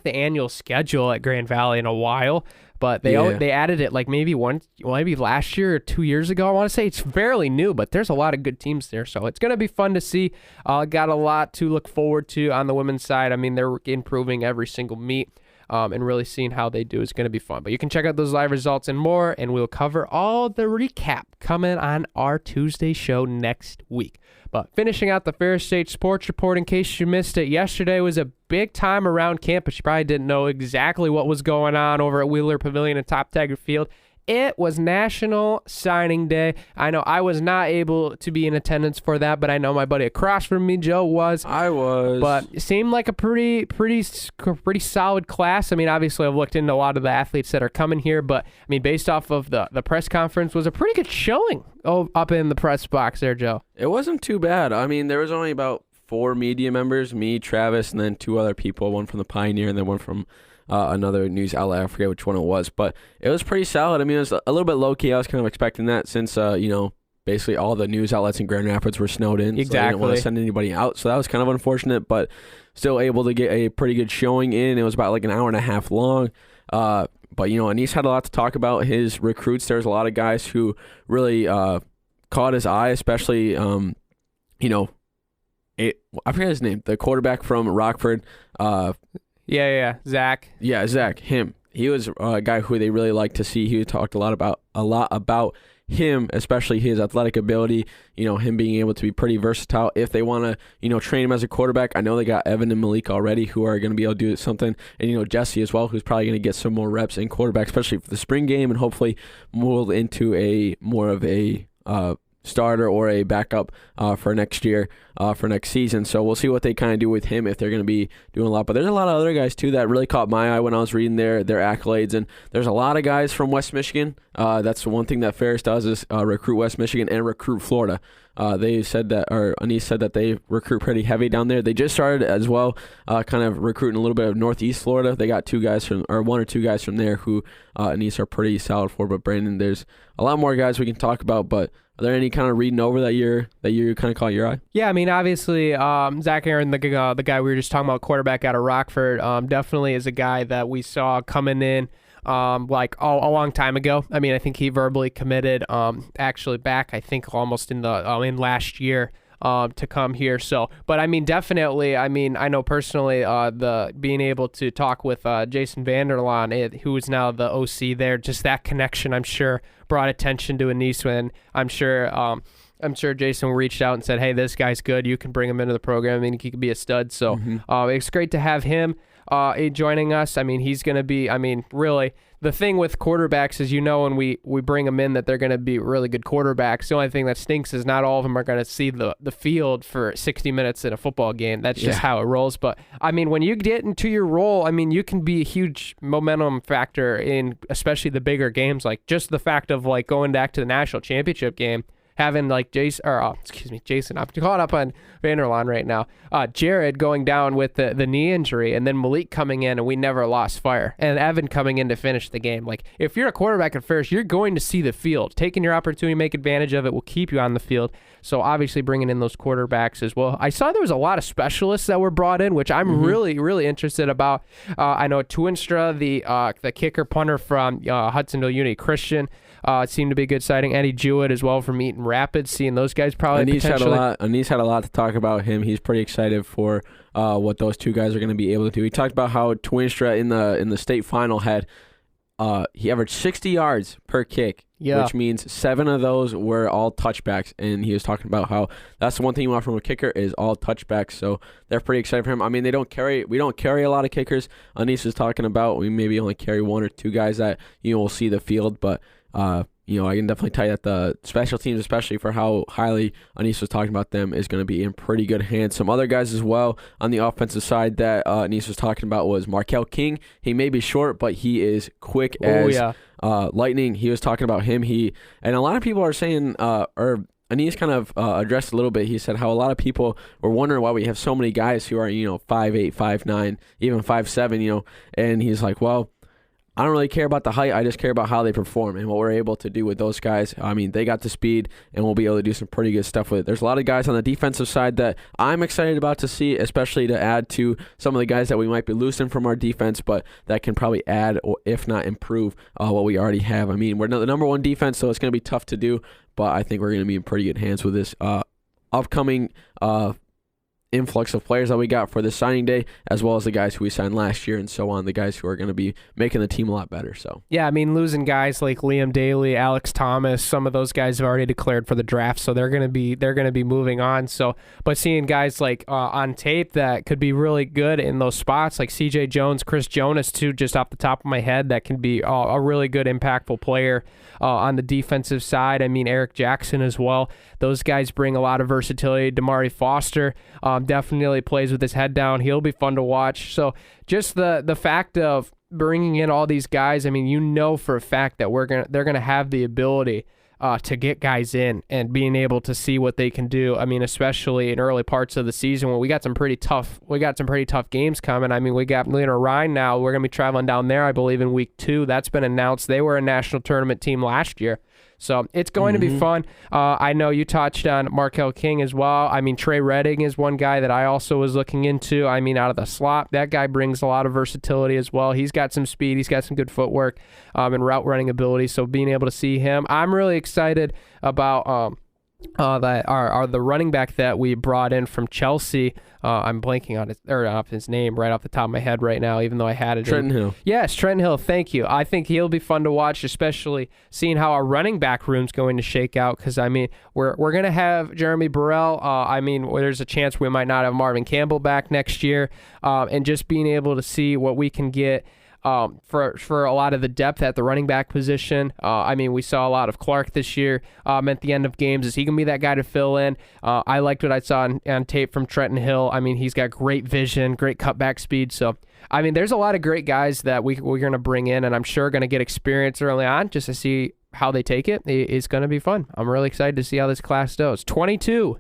annual schedule at Grand Valley in a while, but they added it like maybe last year or 2 years ago. I want to say it's fairly new, but there's a lot of good teams there, so it's going to be fun to see. Got a lot to look forward to on the women's side. I mean, they're improving every single meet, and really seeing how they do is going to be fun. But you can check out those live results and more, and we'll cover all the recap coming on our Tuesday show next week. But finishing out the Ferris State Sports Report, in case you missed it, yesterday was a big time around campus. You probably didn't know exactly what was going on over at Wheeler Pavilion and Top Tiger Field. It was National Signing Day. I know I was not able to be in attendance for that, but I know my buddy across from me, Joe, was. I was. But it seemed like a pretty solid class. I mean, obviously, I've looked into a lot of the athletes that are coming here, but I mean, based off of the press conference, was a pretty good showing up in the press box there, Joe. It wasn't too bad. I mean, there was only about 4 media members, me, Travis, and then 2 other people, one from the Pioneer and then one from another news outlet. I forget which one it was, but it was pretty solid. I mean, it was a little bit low-key. I was kind of expecting that since, basically all the news outlets in Grand Rapids were snowed in. Exactly. So they didn't want to send anybody out, so that was kind of unfortunate, but still able to get a pretty good showing in. It was about like an hour and a half long. But, Anis had a lot to talk about. His recruits, there's a lot of guys who really caught his eye, especially, I forget his name, the quarterback from Rockford. Yeah, Zach. Yeah, Zach, him. He was a guy who they really liked to see. He talked a lot about him, especially his athletic ability, him being able to be pretty versatile. If they want to, train him as a quarterback, I know they got Evan and Malik already who are going to be able to do something. And, Jesse as well, who's probably going to get some more reps in quarterback, especially for the spring game, and hopefully mold into more of a starter or a backup for next year, for next season. So we'll see what they kind of do with him, if they're going to be doing a lot. But there's a lot of other guys too that really caught my eye when I was reading their accolades. And there's a lot of guys from West Michigan. That's the one thing that Ferris does is recruit West Michigan and recruit Florida. They said that, or Anis said that they recruit pretty heavy down there. They just started as well, kind of recruiting a little bit of Northeast Florida. They got 1 or 2 guys from there who Anis are pretty solid for. But Brandon, there's a lot more guys we can talk about. But are there any kind of reading over that you kind of caught your eye? Yeah, I mean, obviously, Zach Aaron, the guy we were just talking about, quarterback out of Rockford, definitely is a guy that we saw coming in like a long time ago. I mean, I think he verbally committed actually back, I think, almost in last year to come here. So, but I mean, definitely, I mean, I know personally the being able to talk with Jason Vanderlaan, who is now the OC there, just that connection, I'm sure, brought attention to Anis, and I'm sure Jason reached out and said, hey, this guy's good. You can bring him into the program. I mean, he could be a stud. So it's great to have him joining us. I mean, he's going to be, really, the thing with quarterbacks is, when we bring them in that they're going to be really good quarterbacks. The only thing that stinks is not all of them are going to see the field for 60 minutes in a football game. That's just how it rolls. But, I mean, when you get into your role, I mean, you can be a huge momentum factor in especially the bigger games, like just the fact of like going back to the national championship game. having like Jason, I'm caught up on Vanderlaan right now. Jared going down with the knee injury, and then Malik coming in, and we never lost fire. And Evan coming in to finish the game. Like, if you're a quarterback at Ferris, you're going to see the field. Taking your opportunity, make advantage of it will keep you on the field. So obviously bringing in those quarterbacks as well. I saw there was a lot of specialists that were brought in, which I'm really, really interested about. I know Tuinstra, the kicker punter from Hudsonville Unity Christian, it seemed to be a good sighting. Eddie Jewett as well from Eaton Rapids, seeing those guys probably potentially. Anise had a lot to talk about him. He's pretty excited for what those two guys are going to be able to do. He talked about how Tuinstra in the state final had he averaged 60 yards per kick, which means 7 of those were all touchbacks. And he was talking about how that's the one thing you want from a kicker is all touchbacks. So they're pretty excited for him. I mean, we don't carry a lot of kickers. Anise was talking about we maybe only carry 1 or 2 guys that will see the field, but I can definitely tell you that the special teams, especially for how highly Anise was talking about them, is going to be in pretty good hands. Some other guys as well on the offensive side that Anise was talking about was Markel King. He may be short, but he is quick as lightning. He was talking about him. And a lot of people are saying, or Anise kind of addressed a little bit. He said how a lot of people were wondering why we have so many guys who are 5'8", 5'9", even 5'7", and he's like, well, I don't really care about the height. I just care about how they perform and what we're able to do with those guys. I mean, they got the speed, and we'll be able to do some pretty good stuff with it. There's a lot of guys on the defensive side that I'm excited about to see, especially to add to some of the guys that we might be losing from our defense, but that can probably add or if not improve what we already have. I mean, we're the number 1 defense, so it's going to be tough to do, but I think we're going to be in pretty good hands with this upcoming influx of players that we got for this signing day, as well as the guys who we signed last year and so on, the guys who are going to be making the team a lot better. So yeah, I mean, losing guys like Liam Daly, Alex Thomas, some of those guys have already declared for the draft, so they're going to be moving on. So, but seeing guys like on tape that could be really good in those spots, like CJ Jones, Chris Jonas too, just off the top of my head, that can be a really good impactful player on the defensive side. I mean, Eric Jackson as well. Those guys bring a lot of versatility. Damari Foster definitely plays with his head down. He'll be fun to watch. So just the fact of bringing in all these guys, I mean, for a fact that they're gonna have the ability to get guys in and being able to see what they can do. I mean, especially in early parts of the season when we got some pretty tough games coming. I mean, we got Lena Rhine now. We're gonna be traveling down there, I believe, in week 2. That's been announced. They were a national tournament team last year. So it's going to be fun. I know you touched on Markel King as well. I mean, Trey Redding is one guy that I also was looking into. I mean, out of the slot, that guy brings a lot of versatility as well. He's got some speed. He's got some good footwork and route running ability. So being able to see him, I'm really excited about the running back that we brought in from Chelsea. I'm blanking on his name right off the top of my head right now, even though I had it. Trenton Hill. Yes, Trenton Hill. Thank you. I think he'll be fun to watch, especially seeing how our running back room's going to shake out. Because I mean, we're going to have Jeremy Burrell. I mean, there's a chance we might not have Marvin Campbell back next year, and just being able to see what we can get. For a lot of the depth at the running back position. I mean, we saw a lot of Clark this year at the end of games. Is he going to be that guy to fill in? I liked what I saw on tape from Trenton Hill. I mean, he's got great vision, great cutback speed. So, I mean, there's a lot of great guys that we're going to bring in, and I'm sure going to get experience early on just to see how they take it. It's going to be fun. I'm really excited to see how this class goes. 22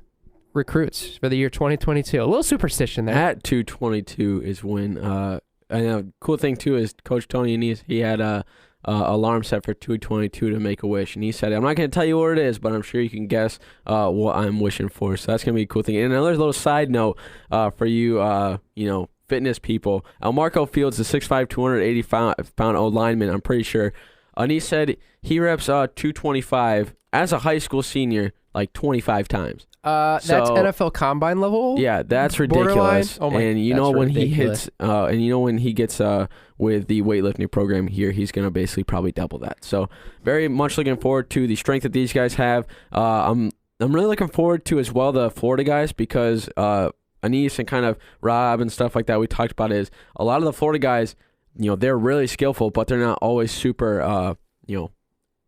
recruits for the year 2022. A little superstition there. At 222 is when... And the cool thing, too, is Coach Tony Anise, he had a alarm set for 222 to make a wish. And he said, I'm not going to tell you what it is, but I'm sure you can guess what I'm wishing for. So that's going to be a cool thing. And another little side note for you, fitness people. Marco Fields, the 6'5", 280-pound old lineman, I'm pretty sure. Anise said he reps 225 as a high school senior like 25 times. That's NFL Combine level. Yeah, that's ridiculous. Oh my, and when ridiculous. when he gets with the weightlifting program here, he's gonna basically probably double that. So very much looking forward to the strength that these guys have. I'm really looking forward to as well the Florida guys because Anise and kind of Rob and stuff like that we talked about is a lot of the Florida guys, they're really skillful, but they're not always super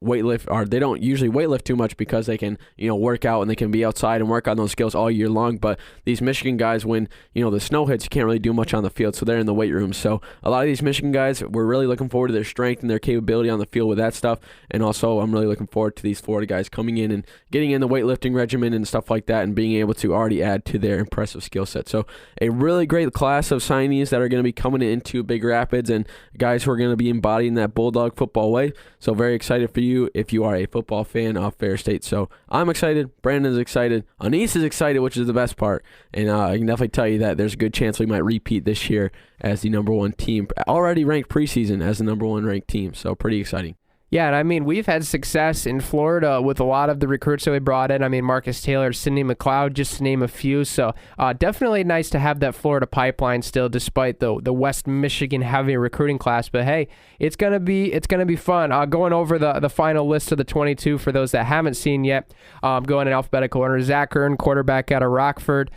weightlift, or they don't usually weightlift too much because they can, work out and they can be outside and work on those skills all year long. But these Michigan guys, when, the snow hits, you can't really do much on the field, so they're in the weight room. So a lot of these Michigan guys, we're really looking forward to their strength and their capability on the field with that stuff. And also, I'm really looking forward to these Florida guys coming in and getting in the weightlifting regimen and stuff like that and being able to already add to their impressive skill set. So a really great class of signees that are going to be coming into Big Rapids and guys who are going to be embodying that Bulldog football way. So very excited for you if you are a football fan of Ferris State. So I'm excited. Brandon's excited. Anise is excited, which is the best part. And I can definitely tell you that there's a good chance we might repeat this year as the number one team, already ranked preseason as the number one ranked team. So pretty exciting. Yeah, and I mean, we've had success in Florida with a lot of the recruits that we brought in. I mean, Marcus Taylor, Sidney McLeod, just to name a few. So definitely nice to have that Florida pipeline still, despite the West Michigan heavy recruiting class. But hey, it's gonna be fun. Going over the final list of the 22 for those that haven't seen yet. Going in alphabetical order: Zach Earn, quarterback out of Rockford;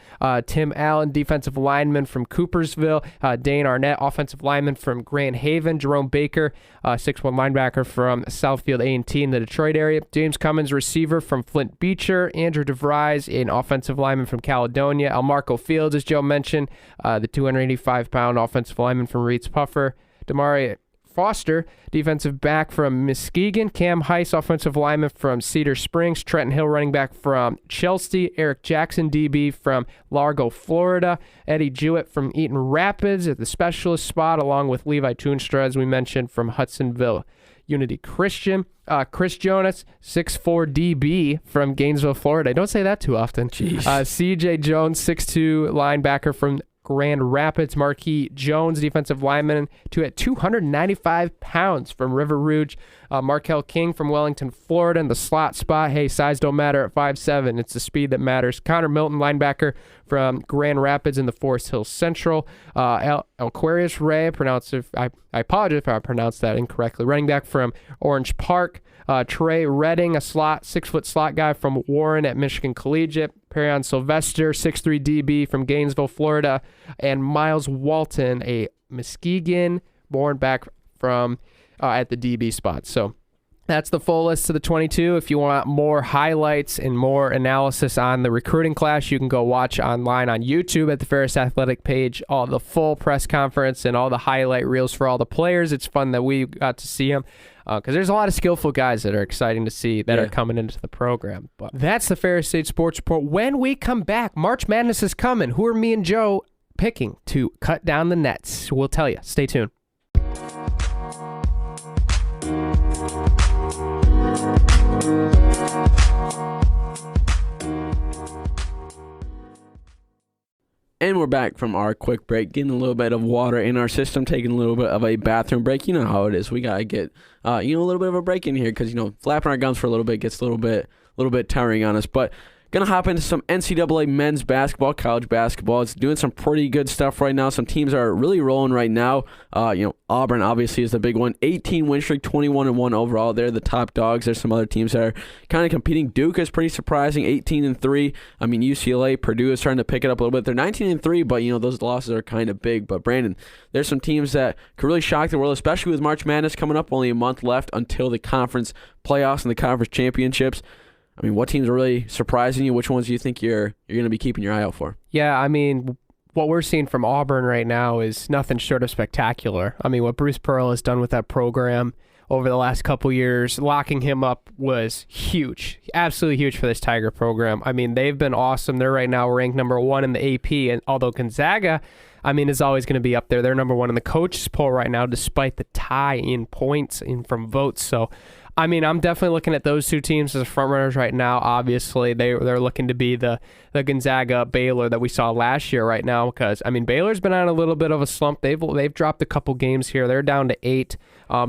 Tim Allen, defensive lineman from Coopersville; Dane Arnett, offensive lineman from Grand Haven; Jerome Baker, 6'1" linebacker from Southfield A&T in the Detroit area; James Cummins, receiver from Flint Beecher; Andrew DeVries, an offensive lineman from Caledonia; Elmarco Fields, as Joe mentioned, the 285-pound offensive lineman from Reed's Puffer; Damari Foster, defensive back from Muskegon; Cam Heiss, offensive lineman from Cedar Springs; Trenton Hill, running back from Chelsea; Eric Jackson, DB from Largo, Florida; Eddie Jewett from Eaton Rapids at the specialist spot, along with Levi Toonstra, as we mentioned, from Hudsonville Unity Christian; Chris Jonas, 6'4" DB from Gainesville, Florida. I don't say that too often. CJ Jones, 6'2" linebacker from Grand Rapids; Marquis Jones, defensive lineman, at 295 pounds from River Rouge; Markel King from Wellington, Florida, in the slot spot. Hey, size don't matter at 5'7". It's the speed that matters. Connor Milton, linebacker from Grand Rapids in the Forest Hills Central; Aquarius Ray, I apologize if I pronounced that incorrectly, running back from Orange Park; Trey Redding, a 6-foot slot guy from Warren at Michigan Collegiate; Perion Sylvester, 6'3" DB from Gainesville, Florida; and Miles Walton, a Muskegon born back from at the DB spot. So that's the full list of the 22. If you want more highlights and more analysis on the recruiting class, you can go watch online on YouTube at the Ferris Athletic page all the full press conference and all the highlight reels for all the players. It's fun that we got to see them because there's a lot of skillful guys that are exciting to see that are coming into the program. But that's the Ferris State Sports Report. When we come back, March Madness is coming. Who are me and Joe picking to cut down the nets? We'll tell you. Stay tuned. And we're back from our quick break, getting a little bit of water in our system, taking a little bit of a bathroom break. You know how it is. We got to get, a little bit of a break in here because, flapping our gums for a little bit gets a little bit tiring on us. But going to hop into some NCAA men's basketball, college basketball. It's doing some pretty good stuff right now. Some teams are really rolling right now. Auburn obviously is the big one. 18 win streak, 21-1 overall. They're the top dogs. There's some other teams that are kind of competing. Duke is pretty surprising, 18-3. I mean, UCLA, Purdue is starting to pick it up a little bit. They're 19-3, but those losses are kind of big. But Brandon, there's some teams that could really shock the world, especially with March Madness coming up. Only a month left until the conference playoffs and the conference championships. I mean, what teams are really surprising you? Which ones do you think you're going to be keeping your eye out for? Yeah, I mean, what we're seeing from Auburn right now is nothing short of spectacular. I mean, what Bruce Pearl has done with that program over the last couple years, locking him up was huge, absolutely huge for this Tiger program. I mean, they've been awesome. They're right now ranked number 1 in the AP, and although Gonzaga, I mean, is always going to be up there. They're number 1 in the coaches poll right now, despite the tie in points from votes. So, I mean, I'm definitely looking at those two teams as front runners right now. Obviously, they're looking to be the Gonzaga Baylor that we saw last year right now because, I mean, Baylor's been on a little bit of a slump. They've dropped a couple games here. They're down to 8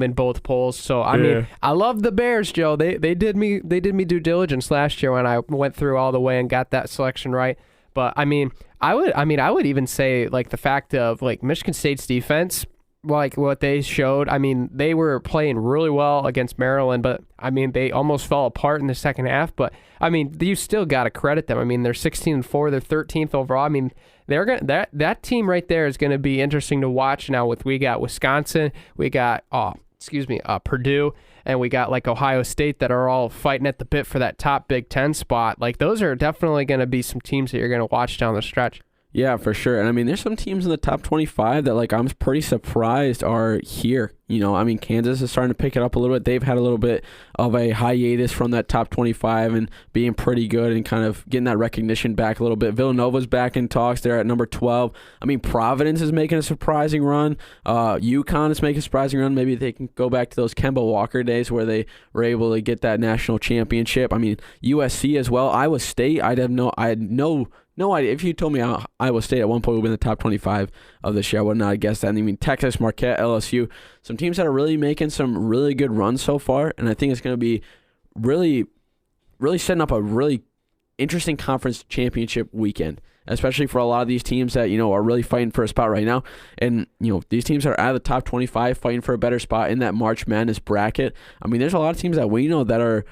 in both polls. So, I mean, I love the Bears, Joe. They did me due diligence last year when I went through all the way and got that selection right. But, I mean, I would even say, like, the fact of, like, Michigan State's defense, like what they showed, I mean, they were playing really well against Maryland, but I mean, they almost fell apart in the second half. But I mean, you still got to credit them. I mean, they're 16-4, they're 13th overall. I mean, they're gonna that team right there is going to be interesting to watch. Now, we got Wisconsin, we got Purdue, and we got like Ohio State that are all fighting at the bit for that top Big Ten spot. Like those are definitely going to be some teams that you're going to watch down the stretch. Yeah, for sure. And I mean, there's some teams in the top 25 that like I'm pretty surprised are here. I mean, Kansas is starting to pick it up a little bit. They've had a little bit of a hiatus from that top 25 and being pretty good and kind of getting that recognition back a little bit. Villanova's back in talks. They're at number 12. I mean, Providence is making a surprising run. UConn is making a surprising run. Maybe they can go back to those Kemba Walker days where they were able to get that national championship. I mean, USC as well. Iowa State, I had no idea. If you told me Iowa State at one point would be in the top 25 of this year, I would not have guessed that. I mean, Texas, Marquette, LSU, some teams that are really making some really good runs so far, and I think it's going to be really, really setting up a really interesting conference championship weekend, especially for a lot of these teams that, are really fighting for a spot right now. And, these teams are out of the top 25 fighting for a better spot in that March Madness bracket. I mean, there's a lot of teams that we know that are,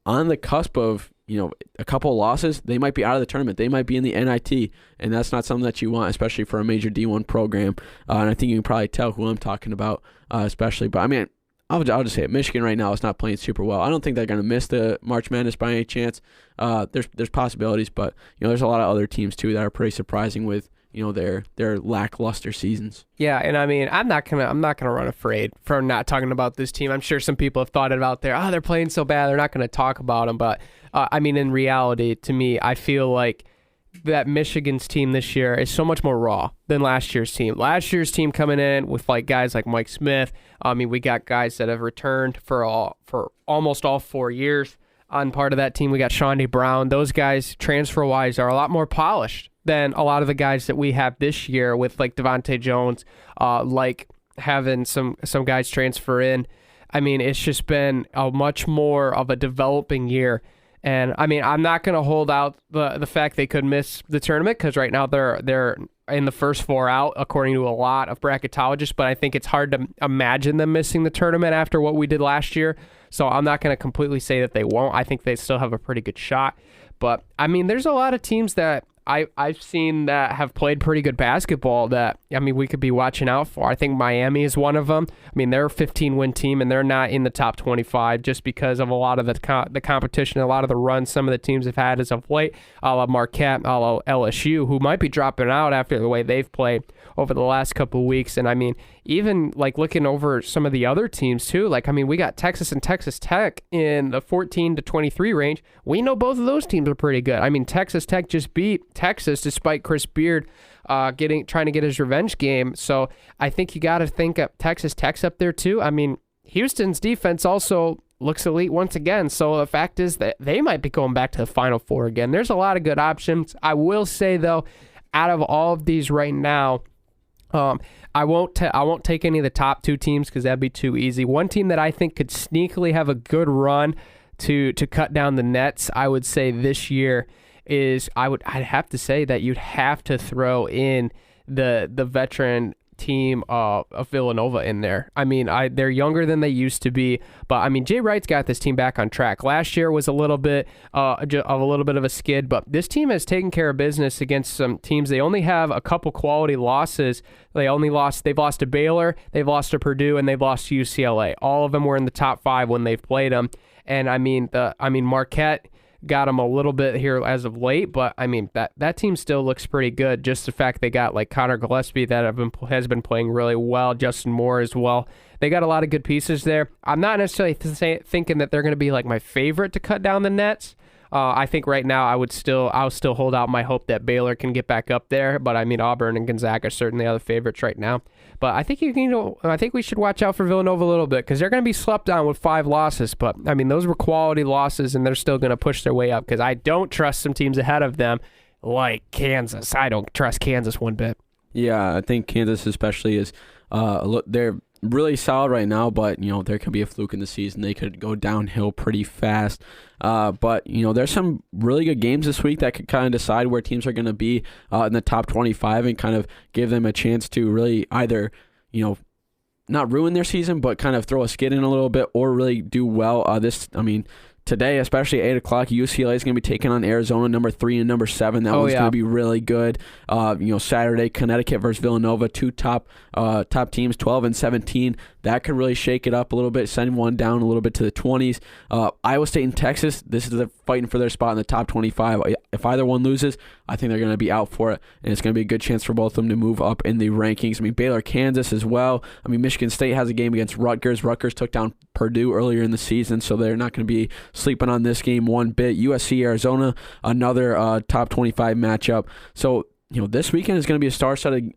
on the cusp of, a couple of losses, they might be out of the tournament. They might be in the NIT, and that's not something that you want, especially for a major D1 program. And I think you can probably tell who I'm talking about, especially. But, I mean, I'll just say it. Michigan right now is not playing super well. I don't think they're going to miss the March Madness by any chance. There's possibilities, but, there's a lot of other teams, too, that are pretty surprising with, their lackluster seasons. Yeah, and I mean, I'm not gonna run afraid from not talking about this team. I'm sure some people have thought it out there. Oh, they're playing so bad, they're not gonna talk about them. But I mean, in reality, to me, I feel like that Michigan's team this year is so much more raw than last year's team. Last year's team coming in with like guys like Mike Smith. I mean, we got guys that have returned for almost all 4 years on part of that team. We got Shawnee Brown. Those guys, transfer-wise, are a lot more polished than a lot of the guys that we have this year with like Devontae Jones, like having some guys transfer in. I mean, it's just been a much more of a developing year. And I mean, I'm not going to hold out the fact they could miss the tournament because right now they're in the first 4 out, according to a lot of bracketologists. But I think it's hard to imagine them missing the tournament after what we did last year. So I'm not going to completely say that they won't. I think they still have a pretty good shot. But I mean, there's a lot of teams that I've seen that have played pretty good basketball that, I mean, we could be watching out for. I think Miami is one of them. I mean, they're a 15-win team, and they're not in the top 25 just because of a lot of the competition, a lot of the runs some of the teams have had as of late, a la Marquette, a la LSU, who might be dropping out after the way they've played over the last couple of weeks. And, I mean, even, like, looking over some of the other teams, too, like, I mean, we got Texas and Texas Tech in the 14 to 23 range. We know both of those teams are pretty good. I mean, Texas Tech just beat Texas despite Chris Beard trying to get his revenge game. So I think you got to think of Texas Tech's up there too. I mean, Houston's defense also looks elite once again. So the fact is that they might be going back to the Final Four again. There's a lot of good options. I will say though, out of all of these right now, I won't take any of the top 2 teams because that'd be too easy. One team that I think could sneakily have a good run to cut down the nets, I would say this year, is I'd have to say that you'd have to throw in the veteran team of Villanova in there. I mean, they're younger than they used to be, but I mean, Jay Wright's got this team back on track. Last year was a little bit of a skid, but this team has taken care of business against some teams. They only have a couple quality losses. They've lost to Baylor, they've lost to Purdue, and they've lost to UCLA. All of them were in the top 5 when they've played them. And I mean, Marquette got them a little bit here as of late, but I mean that team still looks pretty good. Just the fact they got like Connor Gillespie that has been playing really well, Justin Moore as well. They got a lot of good pieces there. I'm not necessarily thinking that they're going to be like my favorite to cut down the nets. I think right now I'll still hold out my hope that Baylor can get back up there, but I mean Auburn and Gonzaga are certainly other favorites right now. But I think I think we should watch out for Villanova a little bit because they're going to be slept on with 5 losses. But I mean those were quality losses, and they're still going to push their way up because I don't trust some teams ahead of them like Kansas. I don't trust Kansas one bit. Yeah, I think Kansas especially is they're really solid right now, but there could be a fluke in the season. They could go downhill pretty fast. But there's some really good games this week that could kind of decide where teams are going to be in the top 25 and kind of give them a chance to really either not ruin their season, but kind of throw a skid in a little bit or really do well. Today, especially 8 o'clock, UCLA is going to be taking on Arizona, number 3 and number 7. That one's going to be really good. Saturday, Connecticut versus Villanova, 2 top teams, 12 and 17. that could really shake it up a little bit, send one down a little bit to the 20s. Iowa State and Texas, this is fighting for their spot in the top 25. If either one loses, I think they're going to be out for it, and it's going to be a good chance for both of them to move up in the rankings. I mean, Baylor, Kansas as well. I mean, Michigan State has a game against Rutgers. Rutgers took down Purdue earlier in the season, so they're not going to be sleeping on this game one bit. USC, Arizona, another top 25 matchup. So, this weekend is going to be a star-studded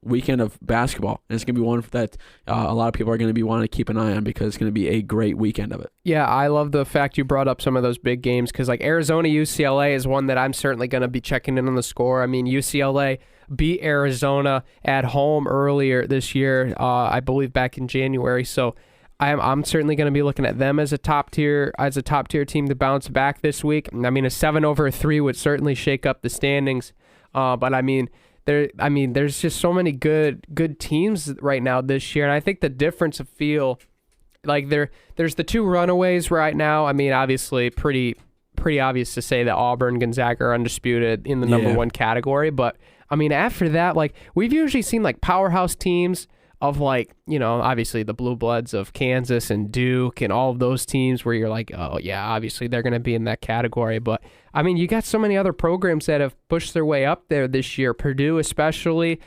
weekend of basketball, and it's going to be one that a lot of people are going to be wanting to keep an eye on because it's going to be a great weekend of it. Yeah, I love the fact you brought up some of those big games because, like, Arizona, UCLA is one that I'm certainly going to be checking in on the score. I mean, UCLA beat Arizona at home earlier this year, I believe back in January, so I'm certainly going to be looking at them as a top tier team to bounce back this week. I mean, a 7-3 would certainly shake up the standings. But there's just so many good teams right now this year, and I think the difference of feel, like there's the two runaways right now. I mean, obviously, pretty obvious to say that Auburn, Gonzaga are undisputed in the number one category. But I mean, after that, like we've usually seen like powerhouse teams of like, obviously the Blue Bloods of Kansas and Duke and all of those teams where you're like, oh yeah, obviously they're going to be in that category. But I mean, you got so many other programs that have pushed their way up there this year. Purdue especially.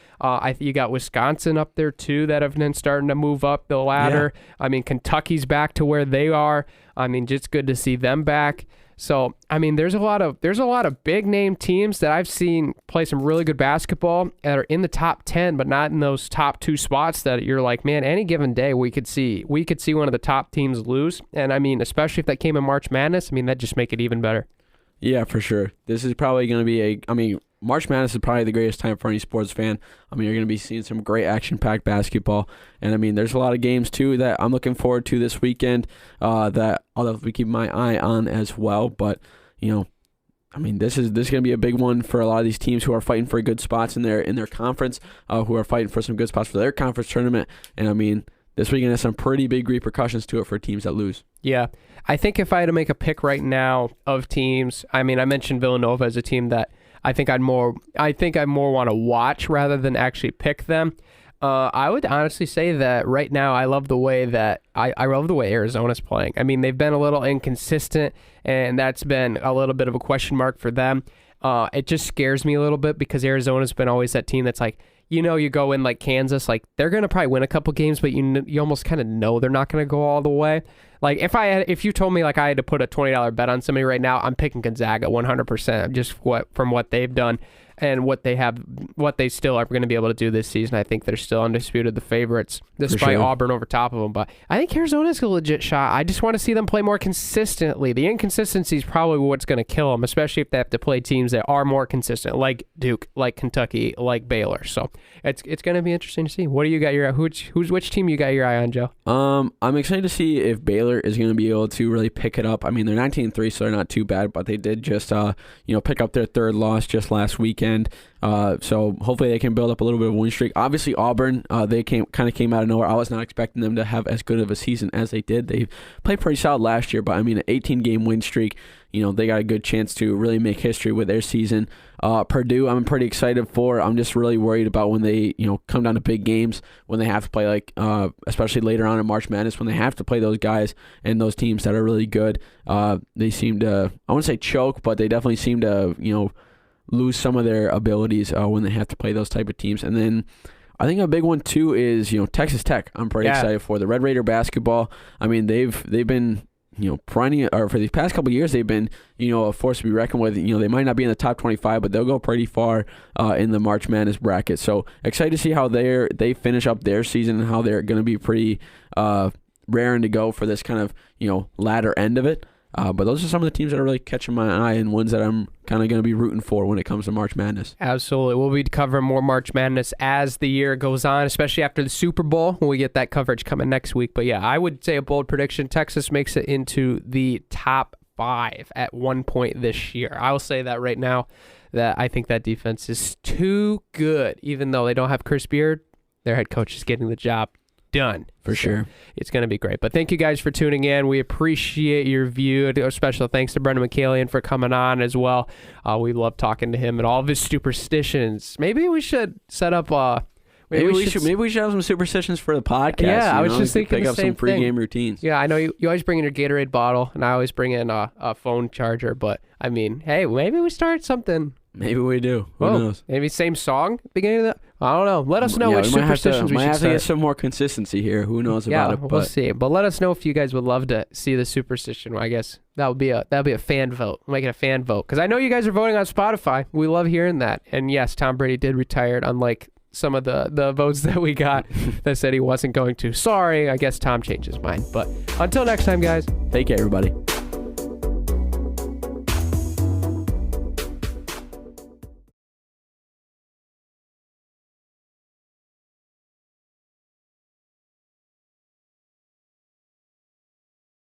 You got Wisconsin up there too that have been starting to move up the ladder. Yeah. I mean, Kentucky's back to where they are. I mean, just good to see them back. So, I mean, there's a lot of big name teams that I've seen play some really good basketball that are in the top 10, but not in those top 2 spots that you're like, man, any given day we could see one of the top teams lose. And I mean, especially if that came in March Madness, I mean, that'd just make it even better. Yeah, for sure. This is probably going to be March Madness is probably the greatest time for any sports fan. I mean, you're going to be seeing some great action-packed basketball. And, I mean, there's a lot of games, too, that I'm looking forward to this weekend that I'll be keeping my eye on as well. But, I mean, this is going to be a big one for a lot of these teams who are fighting for good spots in their conference, who are fighting for some good spots for their conference tournament. And, I mean, this weekend has some pretty big repercussions to it for teams that lose. Yeah. I think if I had to make a pick right now of teams, I mean, I mentioned Villanova as a team that I think I'd more want to watch rather than actually pick them. I would honestly say that right now I love the way that I love the way Arizona's playing. I mean, they've been a little inconsistent, and that's been a little bit of a question mark for them. It just scares me a little bit because Arizona's been always that team that's like, you go in like Kansas, like they're going to probably win a couple games, but you almost kind of know they're not going to go all the way. Like if you told me like I had to put a $20 bet on somebody right now, I'm picking Gonzaga 100%, just from what they've done and what they still are going to be able to do this season. I think they're still undisputed the favorites, despite Auburn over top of them. But I think Arizona's a legit shot. I just want to see them play more consistently. The inconsistency is probably what's going to kill them, especially if they have to play teams that are more consistent, like Duke, like Kentucky, like Baylor. So it's going to be interesting to see. What do you got your which team you got your eye on, Joe? I'm excited to see if Baylor is going to be able to really pick it up. I mean, they're 19-3, so they're not too bad, but they did just pick up their third loss just last weekend. So hopefully they can build up a little bit of a win streak. Obviously Auburn, they came out of nowhere. I was not expecting them to have as good of a season as they did. They played pretty solid last year, but I mean, an 18-game win streak, they got a good chance to really make history with their season. Purdue, I'm pretty excited for. I'm just really worried about when they, come down to big games, when they have to play especially later on in March Madness, when they have to play those guys and those teams that are really good. They seem to, I wouldn't say choke, but they definitely seem to, lose some of their abilities when they have to play those type of teams. And then I think a big one too is Texas Tech. I'm pretty excited for the Red Raider basketball. I mean, they've been for these past couple of years they've been a force to be reckoned with. They might not be in the top 25, but they'll go pretty far in the March Madness bracket. So excited to see how they finish up their season and how they're going to be pretty raring to go for this kind of latter end of it. But those are some of the teams that are really catching my eye and ones that I'm kind of going to be rooting for when it comes to March Madness. Absolutely. We'll be covering more March Madness as the year goes on, especially after the Super Bowl when we get that coverage coming next week. But yeah, I would say a bold prediction. Texas makes it into the top 5 at one point this year. I will say that right now, that I think that defense is too good. Even though they don't have Chris Beard, their head coach is getting the job done. For sure. It's going to be great. But thank you guys for tuning in. We appreciate your view. A special thanks to Brendon Michaelian for coming on as well. We love talking to him and all of his superstitions. Maybe we should set up Maybe we should have some superstitions for the podcast. Yeah, I was just thinking pick the up same some pregame thing. routines. Yeah, I know you always bring in your Gatorade bottle, and I always bring in a phone charger. But I mean, hey, maybe we start something. Maybe we do. Who knows? Maybe same song at the beginning of that. I don't know. Let us know which we might superstitions we should have to start. get some more consistency here. Who knows about it? But We'll see. But let us know if you guys would love to see the superstition. I guess that would be a fan vote. We'll make it a fan vote because I know you guys are voting on Spotify. We love hearing that. And yes, Tom Brady did retire, unlike some of the votes that we got that said he wasn't going to. Sorry, I guess Tom changed his mind. But until next time, guys. take care, everybody.